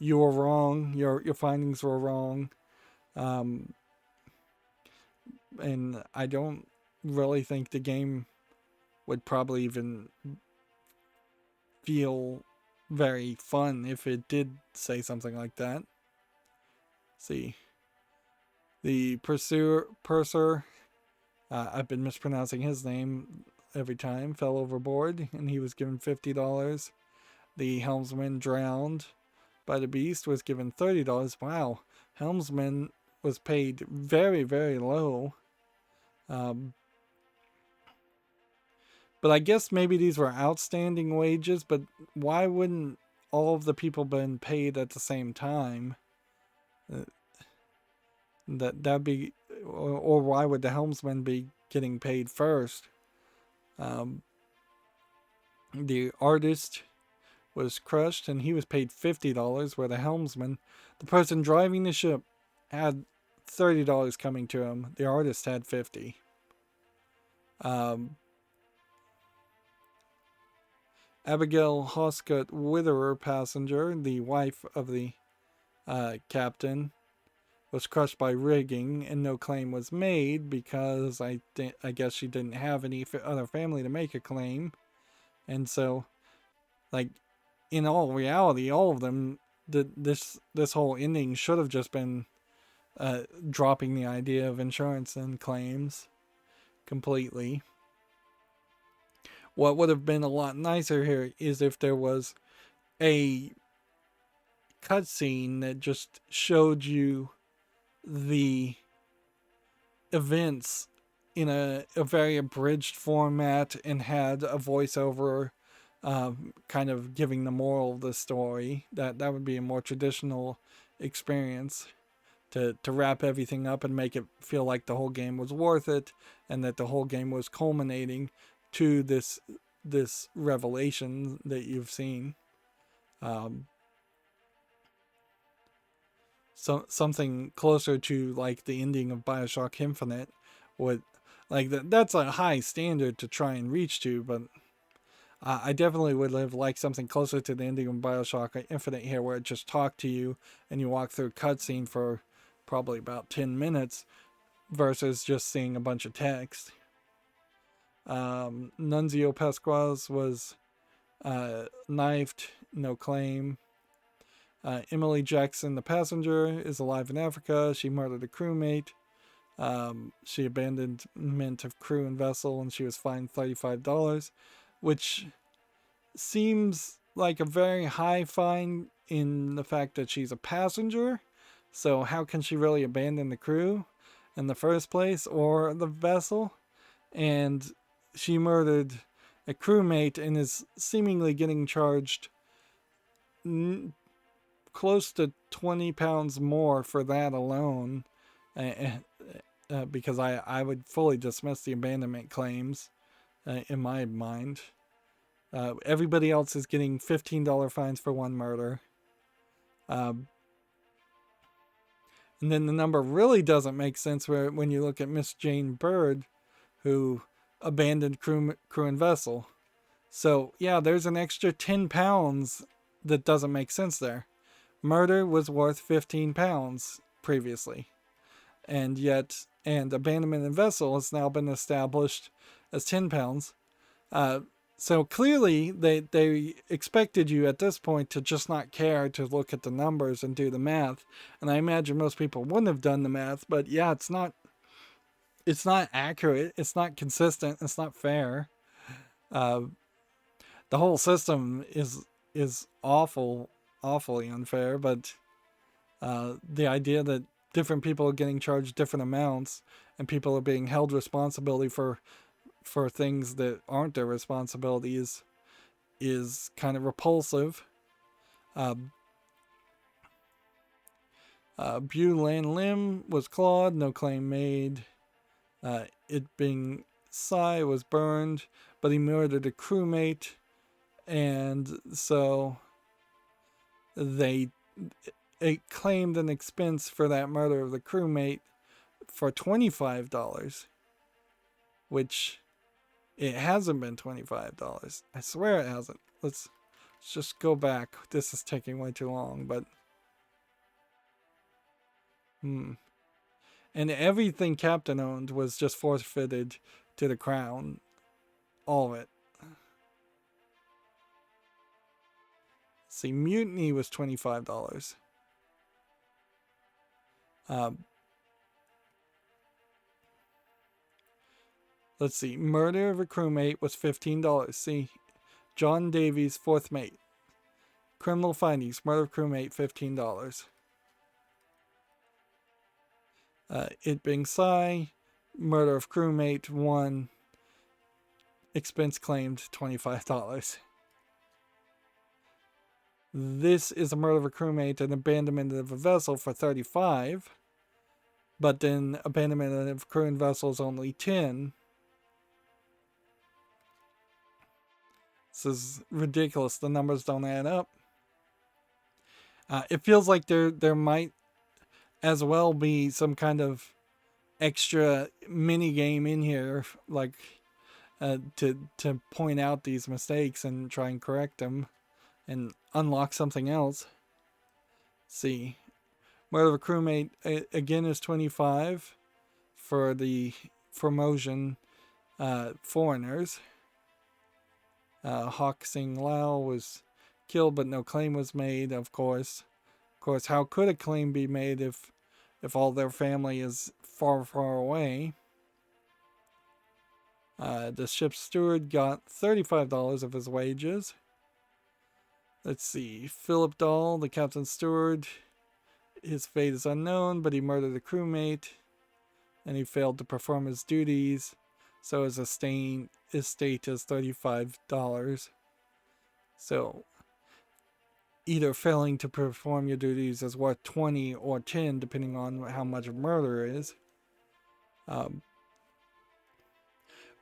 you were wrong, your findings were wrong. And I don't really think the game would probably even feel very fun if it did say something like that. See, the purser, I've been mispronouncing his name every time, fell overboard, and he was given $50. The helmsman drowned by the beast was given $30. Wow, helmsman was paid very, very low. But I guess maybe these were outstanding wages, but why wouldn't all of the people been paid at the same time? That'd be, or why would the helmsman be getting paid first? The artist was crushed and he was paid $50, where the helmsman, the person driving the ship, had $30 coming to him. The artist had 50. Abigail Hoscott Witterer, passenger, the wife of the captain, was crushed by rigging, and no claim was made because I guess she didn't have any other family to make a claim. And so, like, in all reality, all of them, this whole ending should have just been dropping the idea of insurance and claims completely. What would have been a lot nicer here is if there was a cutscene that just showed you the events in a very abridged format and had a voiceover kind of giving the moral of the story. That would be a more traditional experience to wrap everything up and make it feel like the whole game was worth it and that the whole game was culminating to this revelation that you've seen. Something closer to like the ending of BioShock Infinite would, like, that's a high standard to try and reach to, but I definitely would have liked something closer to the ending of BioShock Infinite here, where it just talked to you and you walk through a cutscene for probably about 10 minutes versus just seeing a bunch of text. Nunzio Pasquaz was knifed, no claim. Emily Jackson, the passenger, is alive in Africa. She murdered a crewmate. She abandonment of crew and vessel, and she was fined $35, which seems like a very high fine in the fact that she's a passenger. So how can she really abandon the crew in the first place, or the vessel? And she murdered a crewmate and is seemingly getting charged close to 20 pounds more for that alone, because I would fully dismiss the abandonment claims in my mind. Everybody else is getting $15 fines for one murder. And then the number really doesn't make sense when you look at Miss Jane Bird, who abandoned crew and vessel. So yeah, there's an extra 10 pounds that doesn't make sense there. Murder was worth 15 pounds previously, and abandonment and vessel has now been established as 10 pounds. So clearly they expected you at this point to just not care to look at the numbers and do the math. And I imagine most people wouldn't have done the math, but yeah, it's not accurate. It's not consistent. It's not fair. The whole system is awfully unfair, but the idea that different people are getting charged different amounts and people are being held responsibility for things that aren't their responsibility is kind of repulsive. Bulan Lim was clawed, no claim made. It being Sai was burned, but he murdered a crewmate, and so it claimed an expense for that murder of the crewmate for $25, which it hasn't been $25. I swear it hasn't. Let's just go back. This is taking way too long, but and everything Captain owned was just forfeited to the crown. All of it. See, mutiny was $25. Let's see. Murder of a crewmate was $15. See, John Davies, fourth mate. Criminal findings. Murder of crewmate, $15. It being Psy, murder of crewmate 1, expense claimed $25. This is a murder of a crewmate and abandonment of a vessel for $35, but then abandonment of crew and vessel is only $10. This is ridiculous. The numbers don't add up. It feels like there might as well be some kind of extra mini game in here, like to point out these mistakes and try and correct them and unlock something else. Let's see, murder of a crewmate again is 25 for the Formosan foreigners. Hawk Sing Lao was killed, but no claim was made. Of course, how could a claim be made if all their family is far, far away? The ship's steward got $35 of his wages. Let's see, Philip Dahl, the captain's steward, his fate is unknown, but he murdered a crewmate, and he failed to perform his duties, so his estate is $35. So either failing to perform your duties is worth 20 or 10, depending on how much murder is. But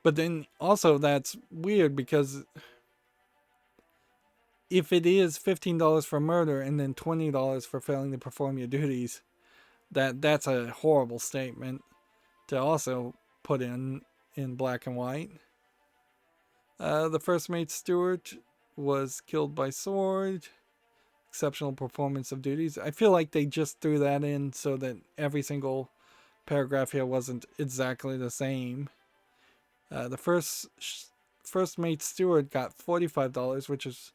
then also that's weird, because if it is $15 for murder and then $20 for failing to perform your duties, that's a horrible statement to also put in black and white. The first mate steward was killed by sword. Exceptional performance of duties. I feel like they just threw that in so that every single paragraph here wasn't exactly the same. The first mate steward got $45, which is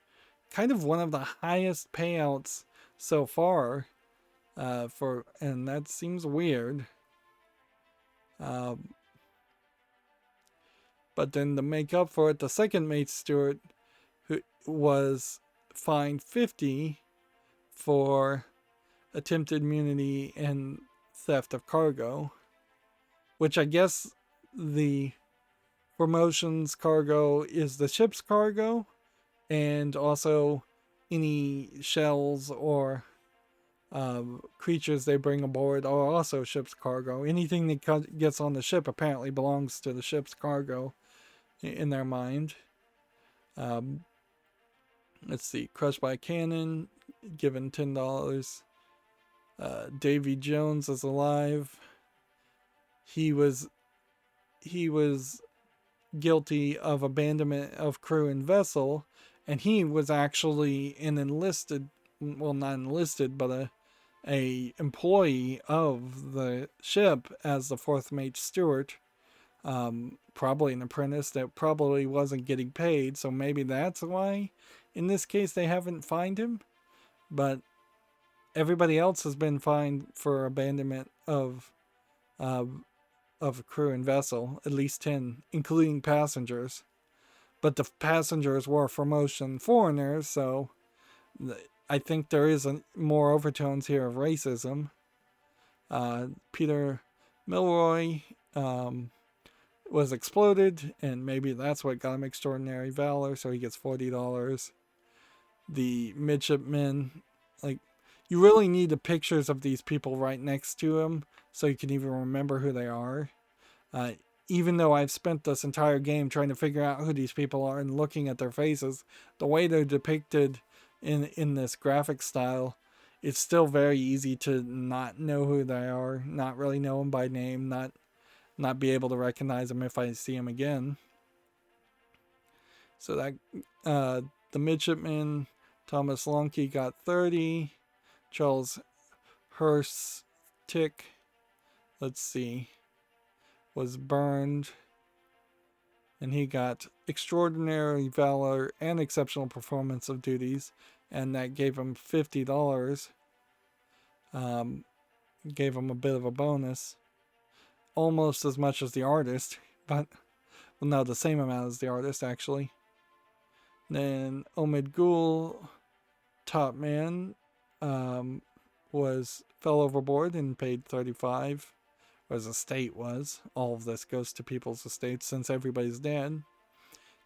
kind of one of the highest payouts so far, and that seems weird. But then to make up for it, the second mate steward, who was fined $50 for attempted mutiny and theft of cargo, which I guess the Formosan's cargo is the ship's cargo, and also any shells or creatures they bring aboard are also ship's cargo. Anything that gets on the ship apparently belongs to the ship's cargo in their mind. Let's see, crushed by a cannon, given $10. Davy Jones is alive. He was guilty of abandonment of crew and vessel, and he was actually an enlisted, well, not enlisted, but a employee of the ship as the fourth mate steward. Probably an apprentice that probably wasn't getting paid, so maybe that's why in this case they haven't fined him. But everybody else has been fined for abandonment of crew and vessel, at least 10, including passengers. But the passengers were Formosan foreigners, so I think there is more overtones here of racism. Peter Milroy was exploded, and maybe that's what got him extraordinary valor, so he gets $40. The midshipmen, like, you really need the pictures of these people right next to him so you can even remember who they are. Even though I've spent this entire game trying to figure out who these people are and looking at their faces, the way they're depicted in this graphic style, it's still very easy to not know who they are, not really know them by name, not be able to recognize them if I see them again. So that the midshipman Thomas Lonkey got 30. Charles Hurstick, let's see, was burned, and he got extraordinary valor and exceptional performance of duties, and that gave him $50. Gave him a bit of a bonus, almost as much as the artist, but well, no, the same amount as the artist actually. Then Omid Gul, top man, fell overboard and paid $35. or his estate was. All of this goes to people's estates since everybody's dead.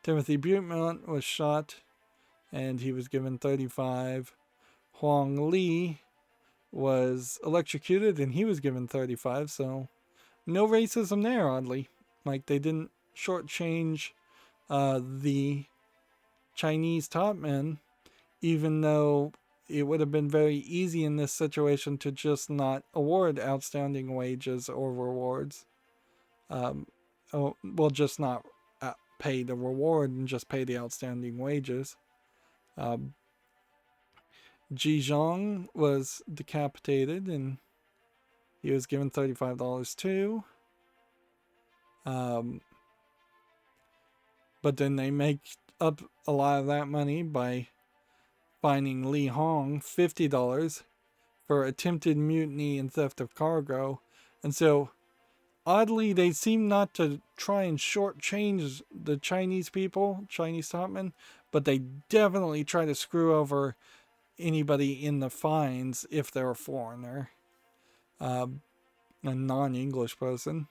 Timothy Butemont was shot, and he was given 35. Huang Li was electrocuted, and he was given 35. So no racism there, oddly. Like, they didn't shortchange the Chinese top men, even though it would have been very easy in this situation to just not award outstanding wages or rewards. Just not pay the reward and just pay the outstanding wages. Ji Zhong was decapitated, and he was given $35 too. But then they make up a lot of that money by fining Li Hong $50 for attempted mutiny and theft of cargo. And so, oddly, they seem not to try and shortchange the Chinese people, Chinese topmen, but they definitely try to screw over anybody in the fines if they're a foreigner, a non-English person.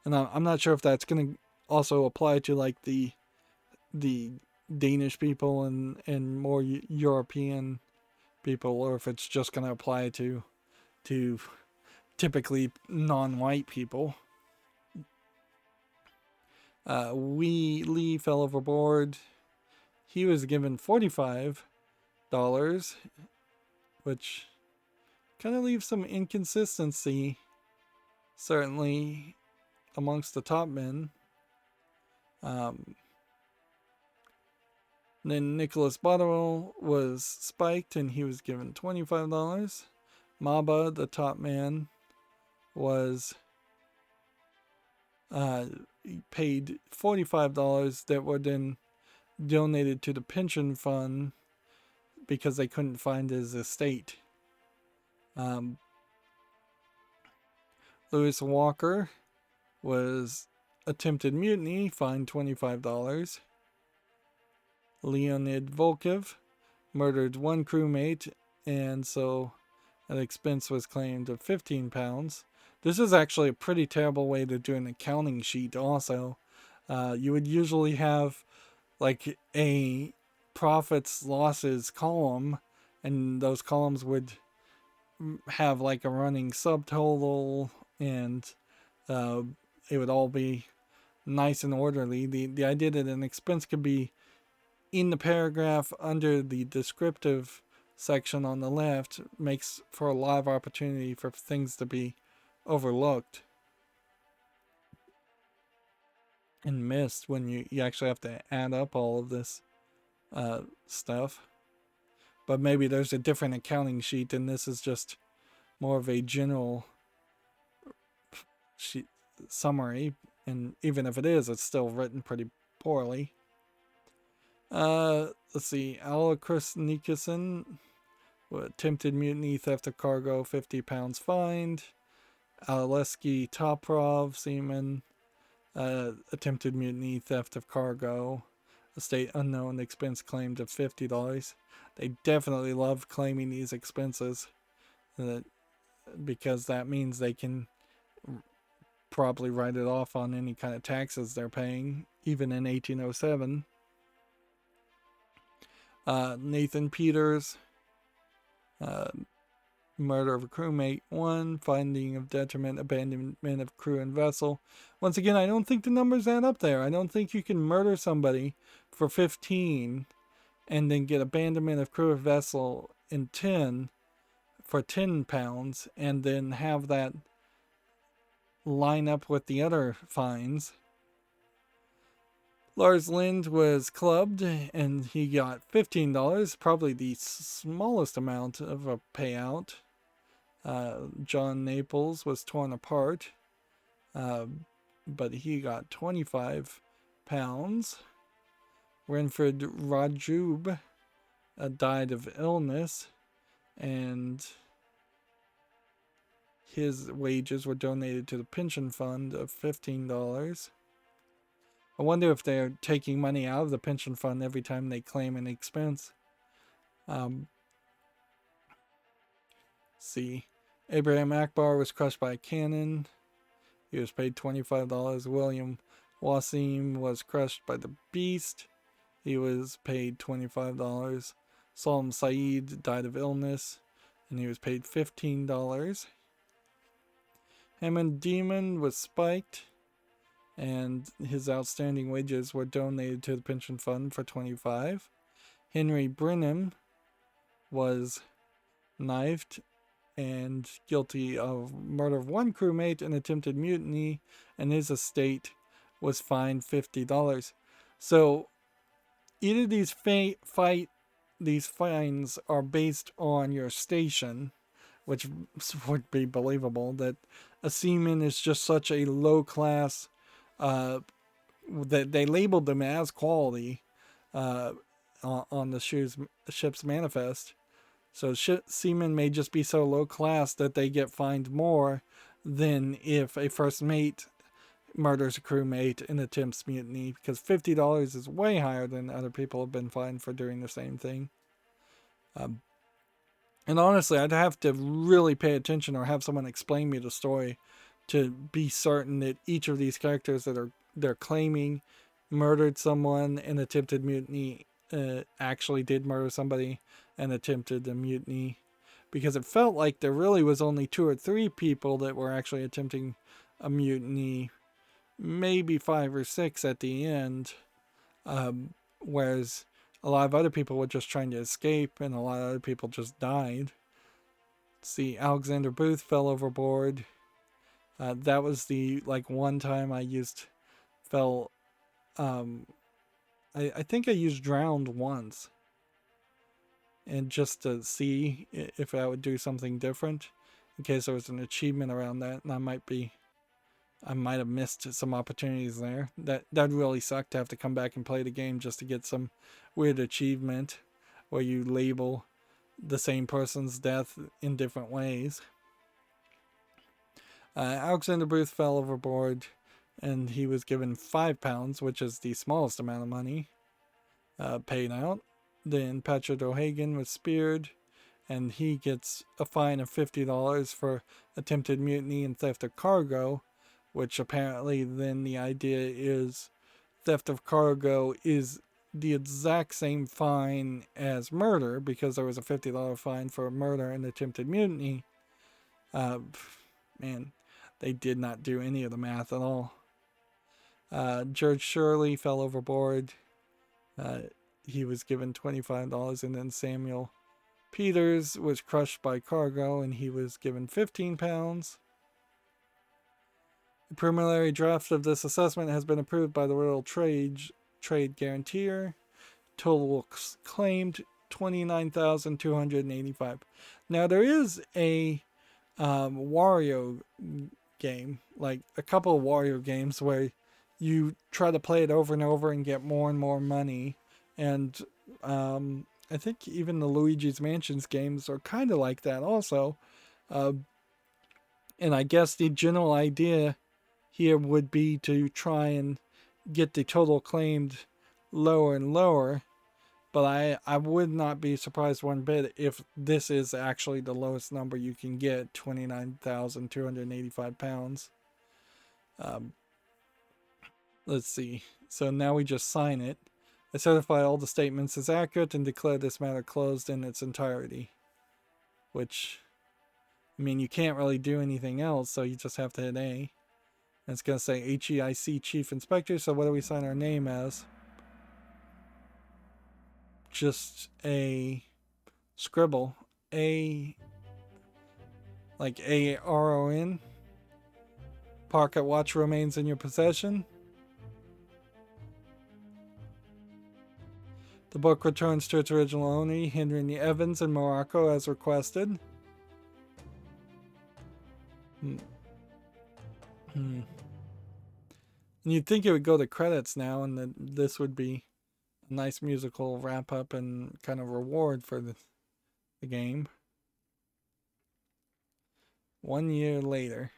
And I'm not sure if that's going to also apply to like the Danish people and more European people, or if it's just going to apply to typically non-white people. Wee Lee fell overboard. He was given $45, which kind of leaves some inconsistency, certainly amongst the top men. Then Nicholas Botterill was spiked, and he was given $25. Maba, the top man, was paid $45 that were then donated to the pension fund because they couldn't find his estate. Lewis Walker was attempted mutiny, fined $25. Leonid Volkov murdered one crewmate, and so an expense was claimed of £15. This is actually a pretty terrible way to do an accounting sheet also. You would usually have like a profits losses column, and those columns would have like a running subtotal, and it would all be nice and orderly. The idea that an expense could be in the paragraph under the descriptive section on the left makes for a lot of opportunity for things to be overlooked and missed when you actually have to add up all of this stuff. But maybe there's a different accounting sheet, and this is just more of a general sheet summary, and even if it is, it's still written pretty poorly. Let's see. Alakris Nicholson, attempted mutiny, theft of cargo, £50 fined. Alesky Toprov, seaman, attempted mutiny, theft of cargo, estate unknown, expense claimed of $50. They definitely love claiming these expenses, because that means they can probably write it off on any kind of taxes they're paying, even in 1807. Nathan Peters, murder of a crewmate 1, finding of detriment, abandonment of crew and vessel. Once again, I don't think the numbers add up there. I don't think you can murder somebody for 15 and then get abandonment of crew or vessel in 10 for £10 and then have that line up with the other fines. Lars Lind was clubbed, and he got $15, probably the smallest amount of a payout. John Naples was torn apart, but he got £25. Renfred Rajub died of illness, and his wages were donated to the pension fund of $15. I wonder if they're taking money out of the pension fund every time they claim an expense. See. Abraham Akbar was crushed by a cannon. He was paid $25. William Wasim was crushed by the beast. He was paid $25. Salim Saeed died of illness, and he was paid $15. Hammond Demon was spiked, and his outstanding wages were donated to the pension fund for $25. Henry Brenham was knifed and guilty of murder of one crewmate and attempted mutiny, and his estate was fined $50. So either these fines are based on your station, which would be believable that a seaman is just such a low class, that they labeled them as quality on the ship's manifest. So seamen may just be so low class that they get fined more than if a first mate murders a crewmate and attempts mutiny, because $50 is way higher than other people have been fined for doing the same thing. And honestly, I'd have to really pay attention or have someone explain me the story to be certain that each of these characters that they're claiming murdered someone and attempted mutiny actually did murder somebody and attempted a mutiny, because it felt like there really was only 2 or 3 people that were actually attempting a mutiny, maybe 5 or 6 at the end, whereas a lot of other people were just trying to escape and a lot of other people just died. See, Alexander Booth fell overboard. That was the one time I I think I used drowned once, and just to see if I would do something different in case there was an achievement around that, and I might have missed some opportunities there. That'd really suck to have to come back and play the game just to get some weird achievement where you label the same person's death in different ways. Alexander Booth fell overboard, and he was given £5, which is the smallest amount of money paid out. Then Patrick O'Hagan was speared, and he gets a fine of $50 for attempted mutiny and theft of cargo, which apparently then the idea is theft of cargo is the exact same fine as murder, because there was a $50 fine for murder and attempted mutiny. Man, they did not do any of the math at all. George Shirley fell overboard. He was given $25, and then Samuel Peters was crushed by cargo, and he was given £15. The preliminary draft of this assessment has been approved by the Royal Trade Guarantor. Total claimed $29,285. Now there is a Wario game, like a couple of Wario games where you try to play it over and over and get more and more money, and I think even the Luigi's Mansions games are kind of like that also. And I guess the general idea here would be to try and get the total claimed lower and lower, but I would not be surprised one bit if this is actually the lowest number you can get, £29,285. Let's see. So now we just sign it. I certify all the statements as accurate and declare this matter closed in its entirety. Which, I mean, you can't really do anything else, so you just have to hit A. And it's going to say HEIC Chief Inspector, so what do we sign our name as? Just a scribble. A, like ARON. Pocket watch remains in your possession. The book returns to its original owner, Henry Evans in Morocco, as requested. And you'd think it would go to credits now, and that this would be a nice musical wrap up and kind of reward for the game. 1 year later.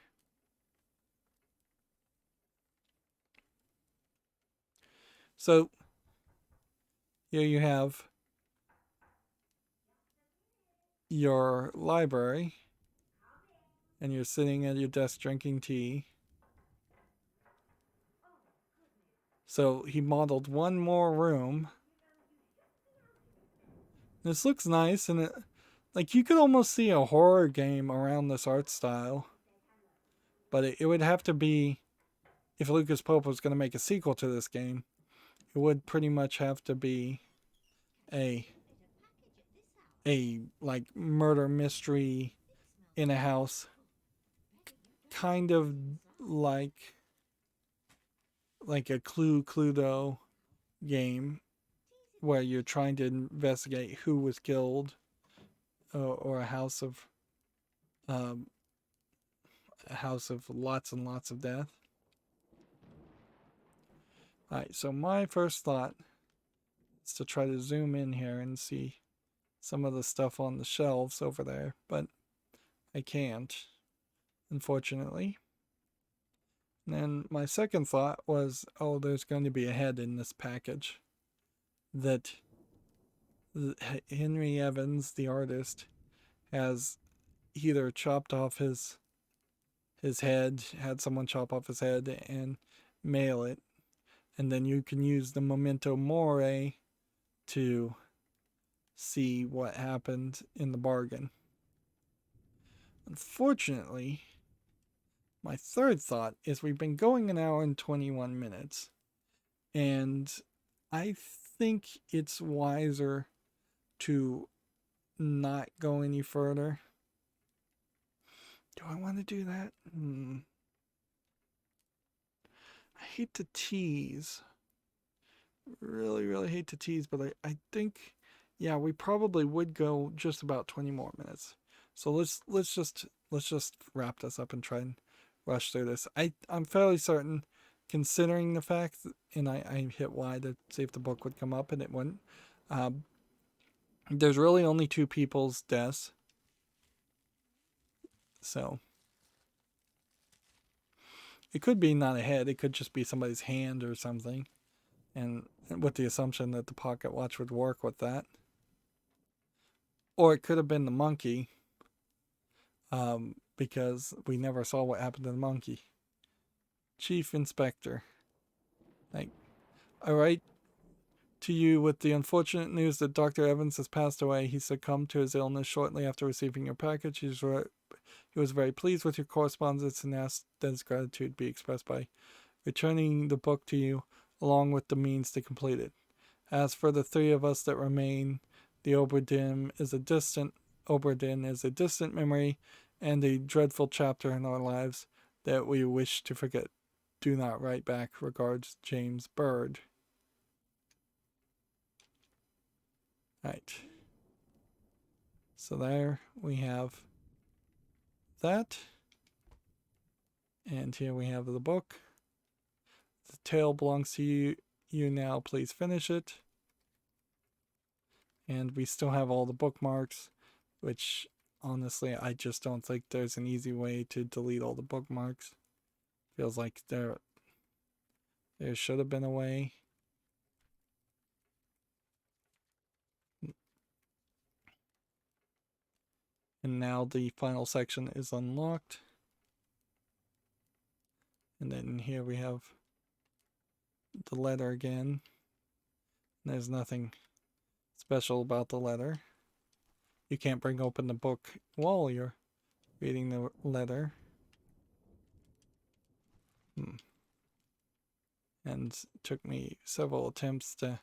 So here you have your library, and you're sitting at your desk drinking tea. So he modeled one more room. This looks nice, and like you could almost see a horror game around this art style. But it would have to be, if Lucas Pope was going to make a sequel to this game, it would pretty much have to be a like murder mystery in a house, kind of like a Cluedo game where you're trying to investigate who was killed, or a house of lots and lots of death. Alright, so my first thought is to try to zoom in here and see some of the stuff on the shelves over there, but I can't, unfortunately. And then my second thought was, oh, there's going to be a head in this package that Henry Evans, the artist, has either chopped off his head, had someone chop off his head and mail it, and then you can use the memento mori to see what happened in the bargain. Unfortunately, my third thought is we've been going an hour and 21 minutes, and I think it's wiser to not go any further. Do I want to do that? I hate to tease. Really, really hate to tease, but I think, yeah, we probably would go just about 20 more minutes. So let's just wrap this up and try and rush through this. I'm fairly certain, considering the fact that, and I hit Y to see if the book would come up, and it wouldn't. There's really only two people's deaths. So it could be not a head, it could just be somebody's hand or something. And with the assumption that the pocket watch would work with that. Or it could have been the monkey, because we never saw what happened to the monkey. Chief Inspector. Like, I write to you with the unfortunate news that Dr. Evans has passed away. He succumbed to his illness shortly after receiving your package. He was very pleased with your correspondence and asked that his gratitude be expressed by returning the book to you, along with the means to complete it. As for the three of us that remain, the Obra Dinn is a distant memory and a dreadful chapter in our lives that we wish to forget. Do not write back. Regards, James Bird. Right. So there we have that. And here we have the book. The tale belongs to you now. Please finish it. And we still have all the bookmarks, which honestly I just don't think there's an easy way to delete all the bookmarks. Feels like there should have been a way. And now the final section is unlocked. And then here we have the letter again. There's nothing special about the letter. You can't bring open the book while you're reading the letter. And it took me several attempts to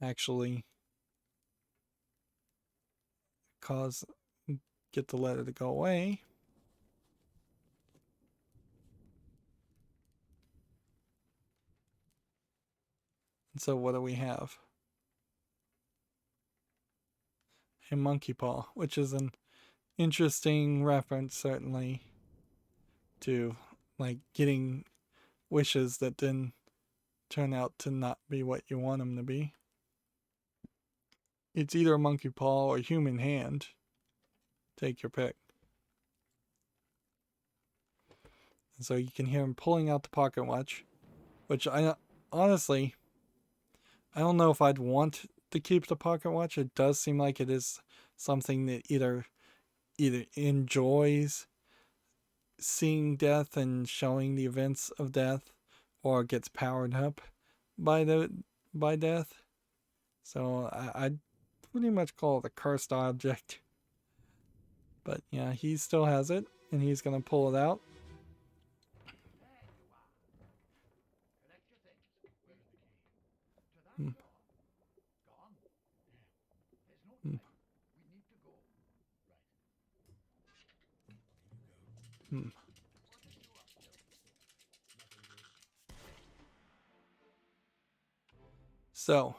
actually get the letter to go away. And so what do we have? A monkey paw, which is an interesting reference, certainly, to like getting wishes that then turn out to not be what you want them to be. It's either a monkey paw or a human hand. Take your pick. And so you can hear him pulling out the pocket watch, which honestly, I don't know if I'd want to keep the pocket watch. It does seem like it is something that either enjoys seeing death and showing the events of death, or gets powered up by death. So I'd pretty much call it a cursed object. But yeah, he still has it, and he's gonna pull it out. Hmm. Hmm. Hmm. So,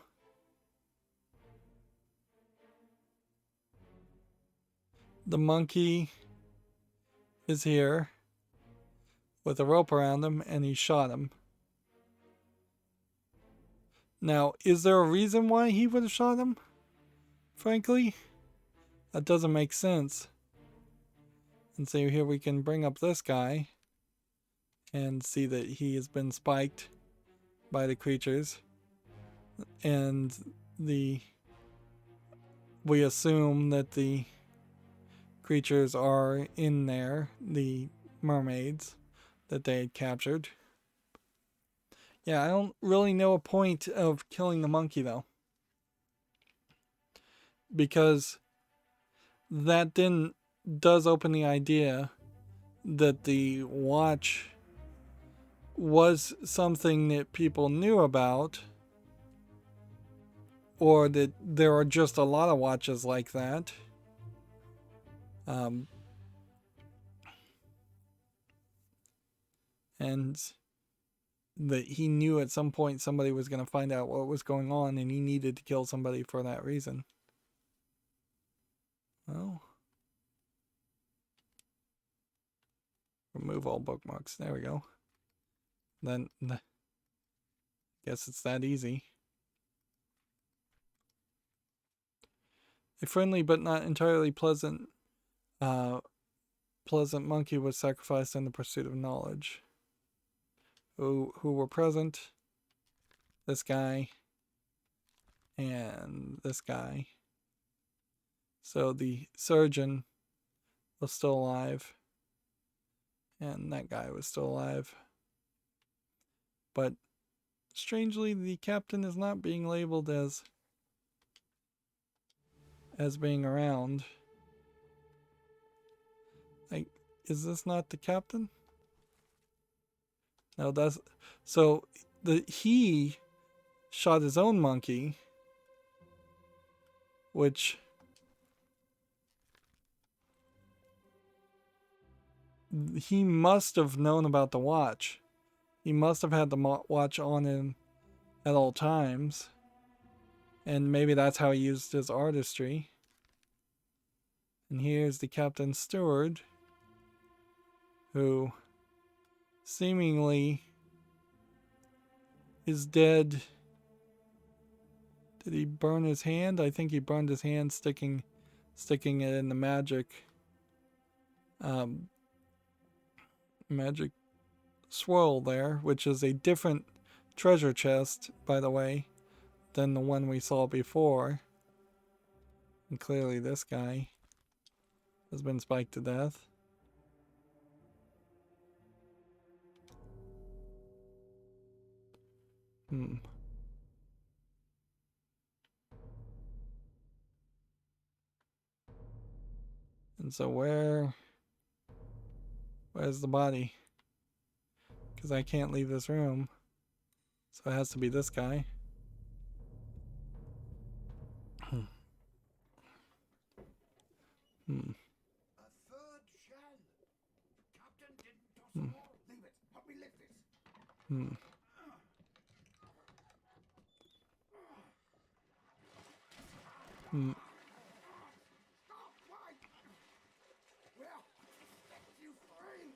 the monkey is here with a rope around him, and he shot him. Now, is there a reason why he would have shot him? Frankly, that doesn't make sense. And so here we can bring up this guy and see that he has been spiked by the creatures. And we assume that the creatures are in there, the mermaids that they had captured. Yeah, I don't really know a point of killing the monkey though, because that does open the idea that the watch was something that people knew about, or that there are just a lot of watches like that. And that he knew at some point somebody was going to find out what was going on, and he needed to kill somebody for that reason. Well, remove all bookmarks. There we go. Then, guess it's that easy. A friendly but not entirely pleasant monkey was sacrificed in the pursuit of knowledge. Who were present? This guy and this guy. So the surgeon was still alive, and that guy was still alive. But strangely, the captain is not being labeled as being around. Like, is this not the captain? No, that's so he shot his own monkey, which he must have known about the watch. He must have had the watch on him at all times, and maybe that's how he used his artistry. And here's the captain's steward, who seemingly is dead. Did he burn his hand? I think he burned his hand sticking it in the magic swirl there, which is a different treasure chest, by the way, than the one we saw before. And clearly this guy has been spiked to death. And so where's the body? Because I can't leave this room. So it has to be this guy. A third shell. Captain didn't toss them all. Leave it. Help me lift this. Stop! Why? Well, set you free.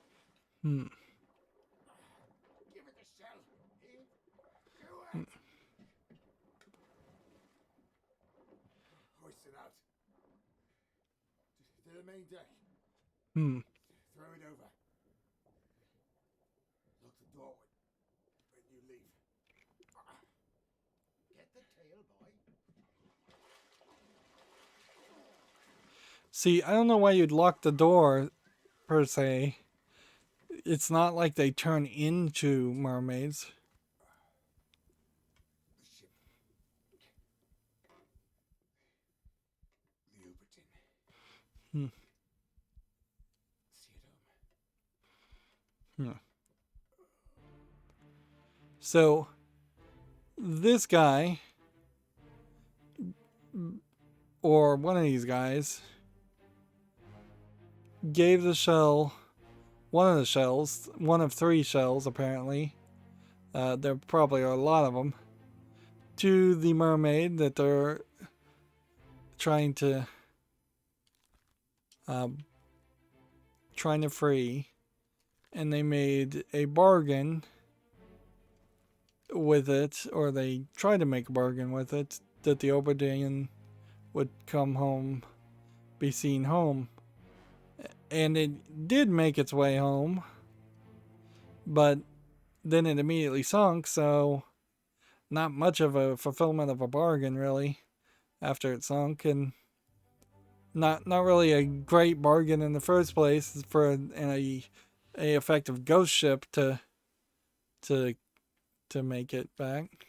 Give it the shell. Here. Do it. Hoist it out. To the main deck. Throw it over. Lock the door when you leave. Get the tail, boy. See, I don't know why you'd lock the door, per se. It's not like they turn into mermaids. So, this guy, or one of these guys, gave the shell, one of the shells, one of 3 shells apparently, there probably are a lot of them, to the mermaid that they're trying to free, and they made a bargain with it, or they tried to make a bargain with it, that the Obra Dinn would come home, be seen home. And it did make its way home, but then it immediately sunk, so not much of a fulfillment of a bargain, really, after it sunk, and not really a great bargain in the first place for a effective ghost ship to make it back.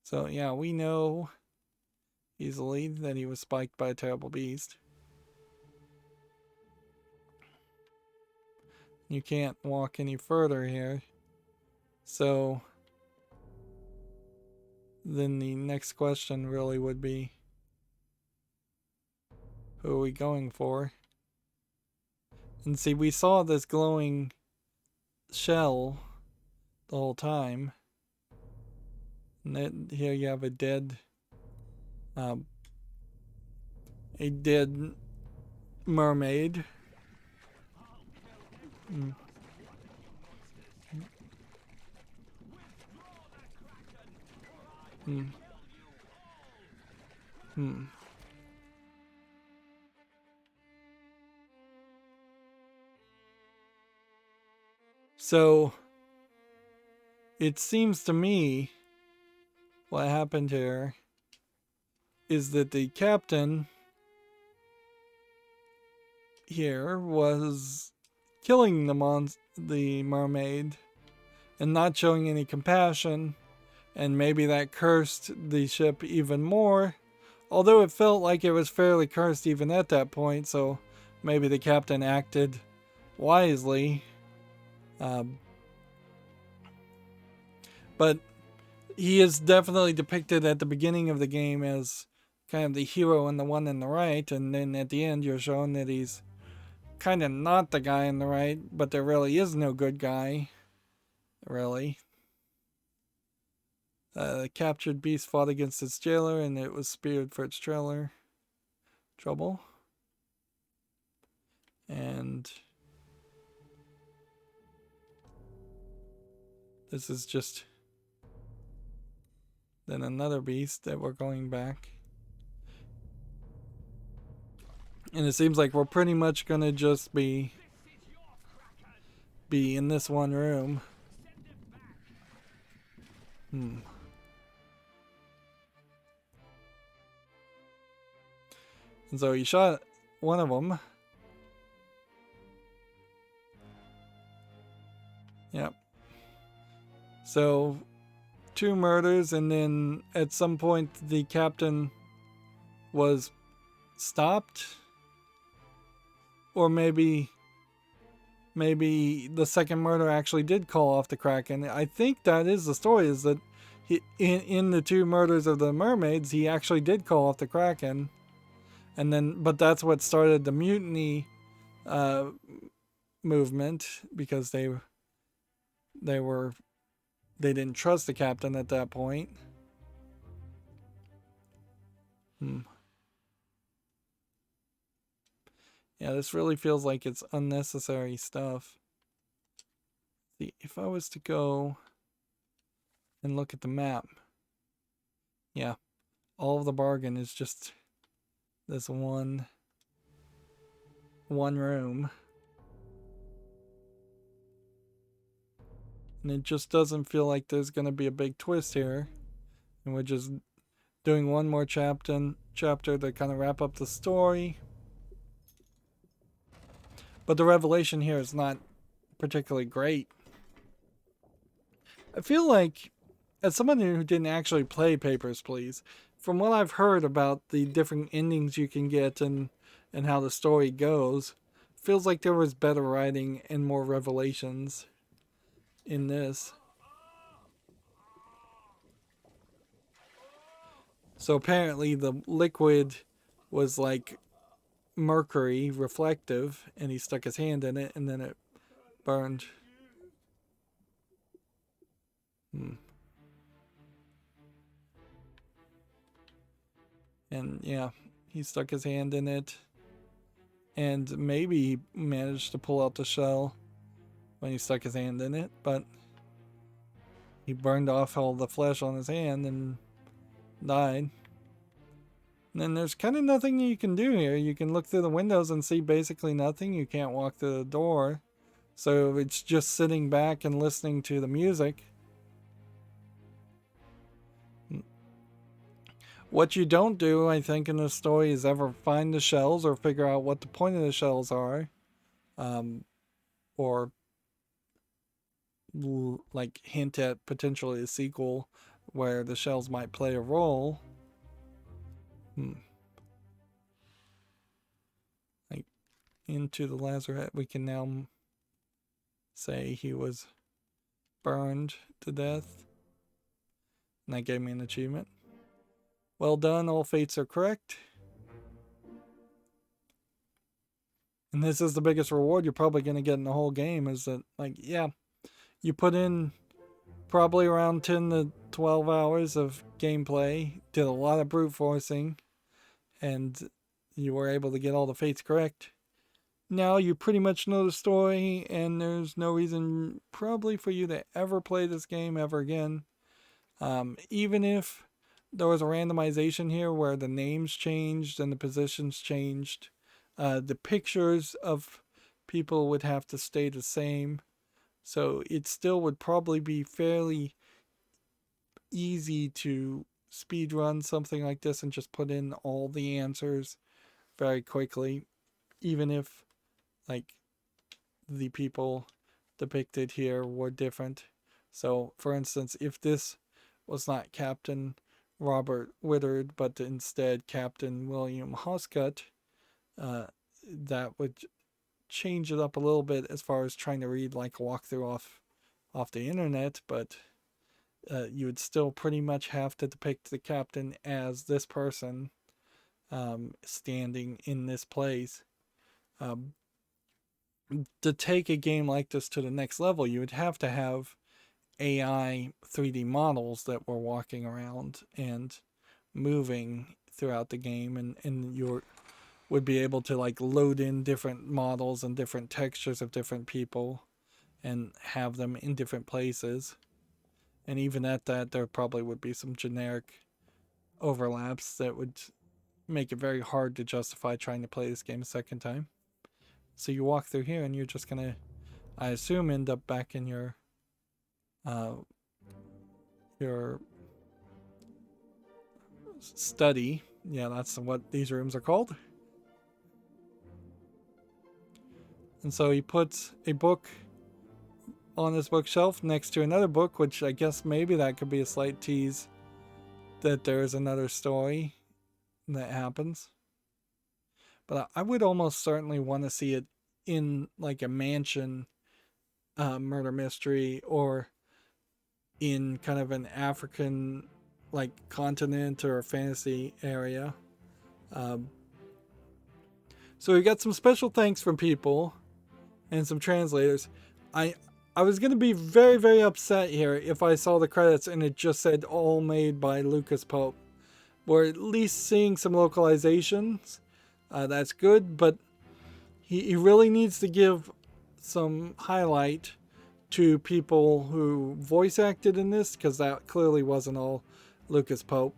So yeah, we know easily that he was spiked by a terrible beast. You can't walk any further here. So then the next question really would be, who are we going for? And see, we saw this glowing shell the whole time. And then here you have a dead mermaid. So it seems to me what happened here is that the captain here was killing the mermaid and not showing any compassion, and maybe that cursed the ship even more, although it felt like it was fairly cursed even at that point, so maybe the captain acted wisely. But he is definitely depicted at the beginning of the game as kind of the hero and the one in the right, and then at the end you're shown that he's kind of not the guy in the right, but there really is no good guy, really. The captured beast fought against its jailer, and it was speared for its trouble. And this is just then another beast that we're going back. And it seems like we're pretty much gonna just be in this one room. And so he shot one of them. Yep. So 2 murders, and then at some point the captain was stopped, or maybe the second murder actually did call off the Kraken. I think that is the story, is that in the 2 murders of the mermaids, he actually did call off the Kraken, and then but that's what started the mutiny movement, because they didn't trust the captain at that point. Yeah, this really feels like it's unnecessary stuff. See, if I was to go and look at the map, yeah, all of the bargain is just this one room. And it just doesn't feel like there's going to be a big twist here. And we're just doing one more chapter to kind of wrap up the story. But the revelation here is not particularly great. I feel like, as someone who didn't actually play Papers, Please, from what I've heard about the different endings you can get and how the story goes, feels like there was better writing and more revelations in this. So apparently the liquid was like mercury reflective, and he stuck his hand in it and then it burned. And yeah, he stuck his hand in it, and maybe he managed to pull out the shell when he stuck his hand in it, but he burned off all the flesh on his hand and died. And then there's kind of nothing you can do here. You can look through the windows and see basically nothing. You can't walk through the door. So it's just sitting back and listening to the music. What you don't do, I think, in this story is ever find the shells or figure out what the point of the shells are. Or like hint at potentially a sequel where the shells might play a role. Like into the lazarette, we can now say he was burned to death. And that gave me an achievement. Well done, all fates are correct. And this is the biggest reward you're probably going to get in the whole game, is that, like, yeah, you put in probably around 10 to 12 hours of gameplay, did a lot of brute forcing, and you were able to get all the fates correct. Now you pretty much know the story, and there's no reason probably for you to ever play this game ever again. Even if there was a randomization here where the names changed and the positions changed, the pictures of people would have to stay the same. So it still would probably be fairly easy to speed run something like this and just put in all the answers very quickly, even if like the people depicted here were different. So for instance, if this was not Captain Robert Whittard but instead Captain William Hoscut, that would change it up a little bit as far as trying to read like a walkthrough off the internet, but you would still pretty much have to depict the captain as this person standing in this place. To take a game like this to the next level, you would have to have AI 3D models that were walking around and moving throughout the game, and you would be able to like load in different models and different textures of different people and have them in different places. And even at that, there probably would be some generic overlaps that would make it very hard to justify trying to play this game a second time. So you walk through here and you're just gonna, I assume, end up back in your study. Yeah, that's what these rooms are called. And so he puts a book on this bookshelf next to another book, which I guess maybe that could be a slight tease that there's another story that happens. But I would almost certainly want to see it in like a mansion murder mystery, or in kind of an African like continent or a fantasy area. So we got some special thanks from people and some translators. I was going to be very, very upset here if I saw the credits and it just said all made by Lucas Pope. We're at least seeing some localizations. That's good, but he really needs to give some highlight to people who voice acted in this, because that clearly wasn't all Lucas Pope,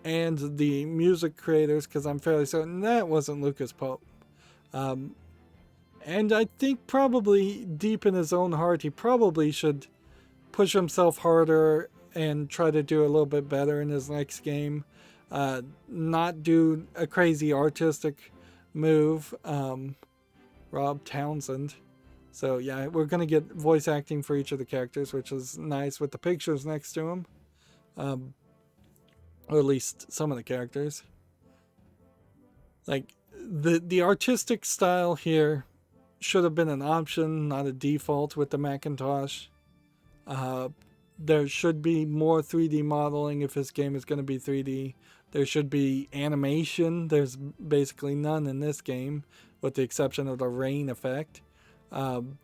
and the music creators, because I'm fairly certain that wasn't Lucas Pope. And I think probably deep in his own heart, he probably should push himself harder and try to do a little bit better in his next game. Not do a crazy artistic move. Rob Townsend. So yeah, we're going to get voice acting for each of the characters, which is nice with the pictures next to him. Or at least some of the characters. Like, the artistic style here should have been an option, not a default with the Macintosh. There should be more 3D modeling if this game is going to be 3D. There should be animation. There's basically none in this game, with the exception of the rain effect. And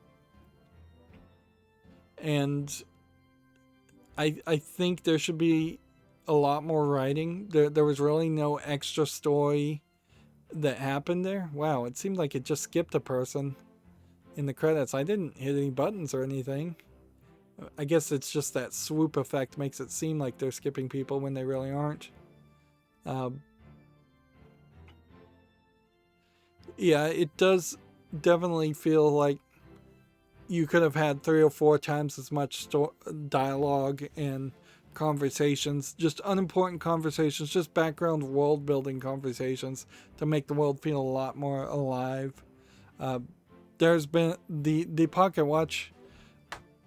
I think there should be a lot more writing. There was really no extra story that happened there. Wow, it seemed like it just skipped a person in the credits. I didn't hit any buttons or anything. I guess it's just that swoop effect makes it seem like they're skipping people when they really aren't. Yeah, it does definitely feel like you could have had 3 or 4 times as much dialogue and conversations, just unimportant conversations, just background world building conversations to make the world feel a lot more alive. There's been the Pocket Watch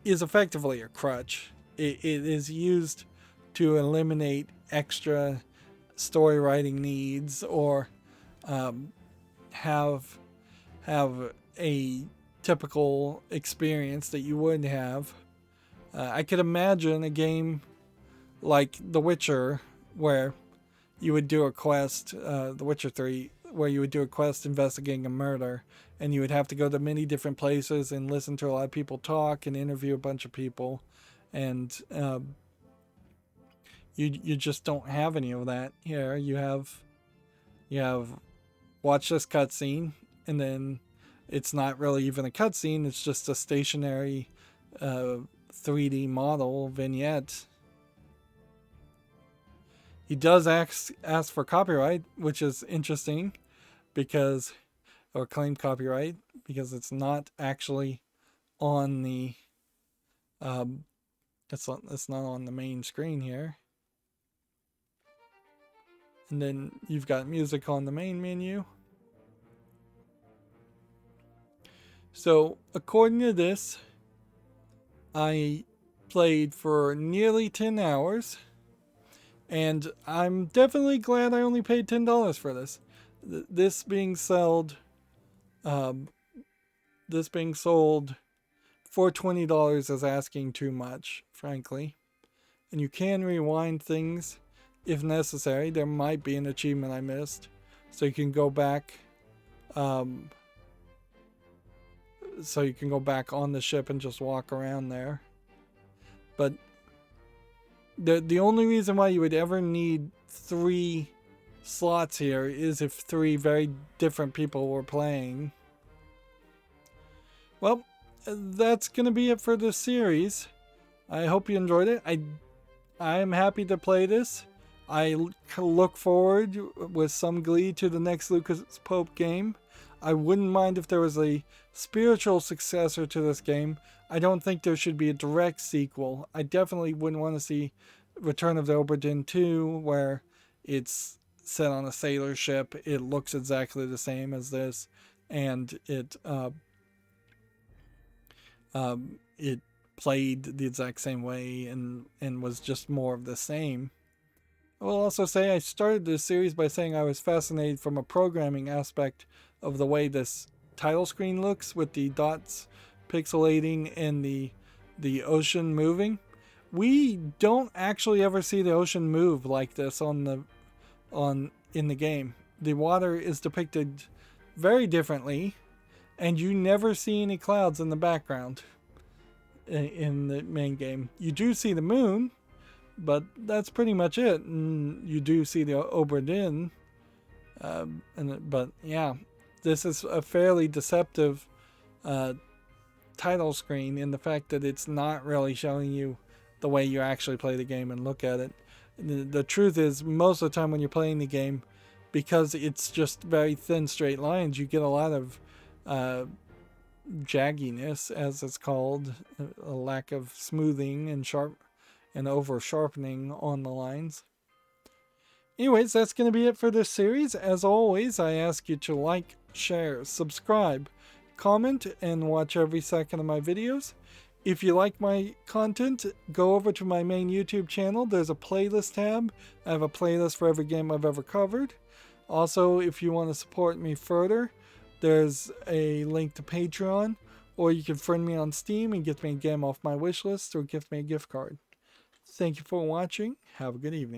is effectively a crutch. It is used to eliminate extra story writing needs, or have a typical experience that you would have. I could imagine a game like The Witcher, where you would do a quest, The Witcher 3, where you would do a quest investigating a murder, and you would have to go to many different places and listen to a lot of people talk and interview a bunch of people, and you just don't have any of that here. You have watch this cutscene, and then it's not really even a cutscene, it's just a stationary 3D model vignette. He does ask for copyright, which is interesting, because, or claim copyright, because it's not actually on the it's not on the main screen here. And then you've got music on the main menu. So according to this, I played for nearly 10 hours, and I'm definitely glad I only paid $10 for this. This being sold for $20 is asking too much, frankly. And you can rewind things if necessary. There might be an achievement I missed, so you can go back. So you can go back on the ship and just walk around there. But the only reason why you would ever need 3 slots here is if 3 very different people were playing. Well, that's going to be it for this series. I hope you enjoyed it. I am happy to play this. I look forward with some glee to the next Lucas Pope game. I wouldn't mind if there was a spiritual successor to this game. I don't think there should be a direct sequel. I definitely wouldn't want to see Return of the Obra Dinn 2, where it's set on a sailor ship. It looks exactly the same as this, and it played the exact same way and was just more of the same. I will also say I started this series by saying I was fascinated from a programming aspect of the way this title screen looks, with the dots pixelating and the ocean moving. We don't actually ever see the ocean move like this in the game. The water is depicted very differently, and you never see any clouds in the background in the main game. You do see the moon, but that's pretty much it. And you do see the Obra Dinn, but yeah, this is a fairly deceptive title screen in the fact that it's not really showing you the way you actually play the game and look at it. The truth is, most of the time when you're playing the game, because it's just very thin straight lines, you get a lot of jagginess, as it's called, a lack of smoothing and over sharpening on the lines. Anyways, that's going to be it for this series. As always, I ask you to like, share, subscribe, comment, and watch every second of my videos. If you like my content, go over to my main YouTube channel. There's a playlist tab. I have a playlist for every game I've ever covered. Also, if you want to support me further, there's a link to Patreon, or you can friend me on Steam and get me a game off my wish list or gift me a gift card. Thank you for watching. Have a good evening.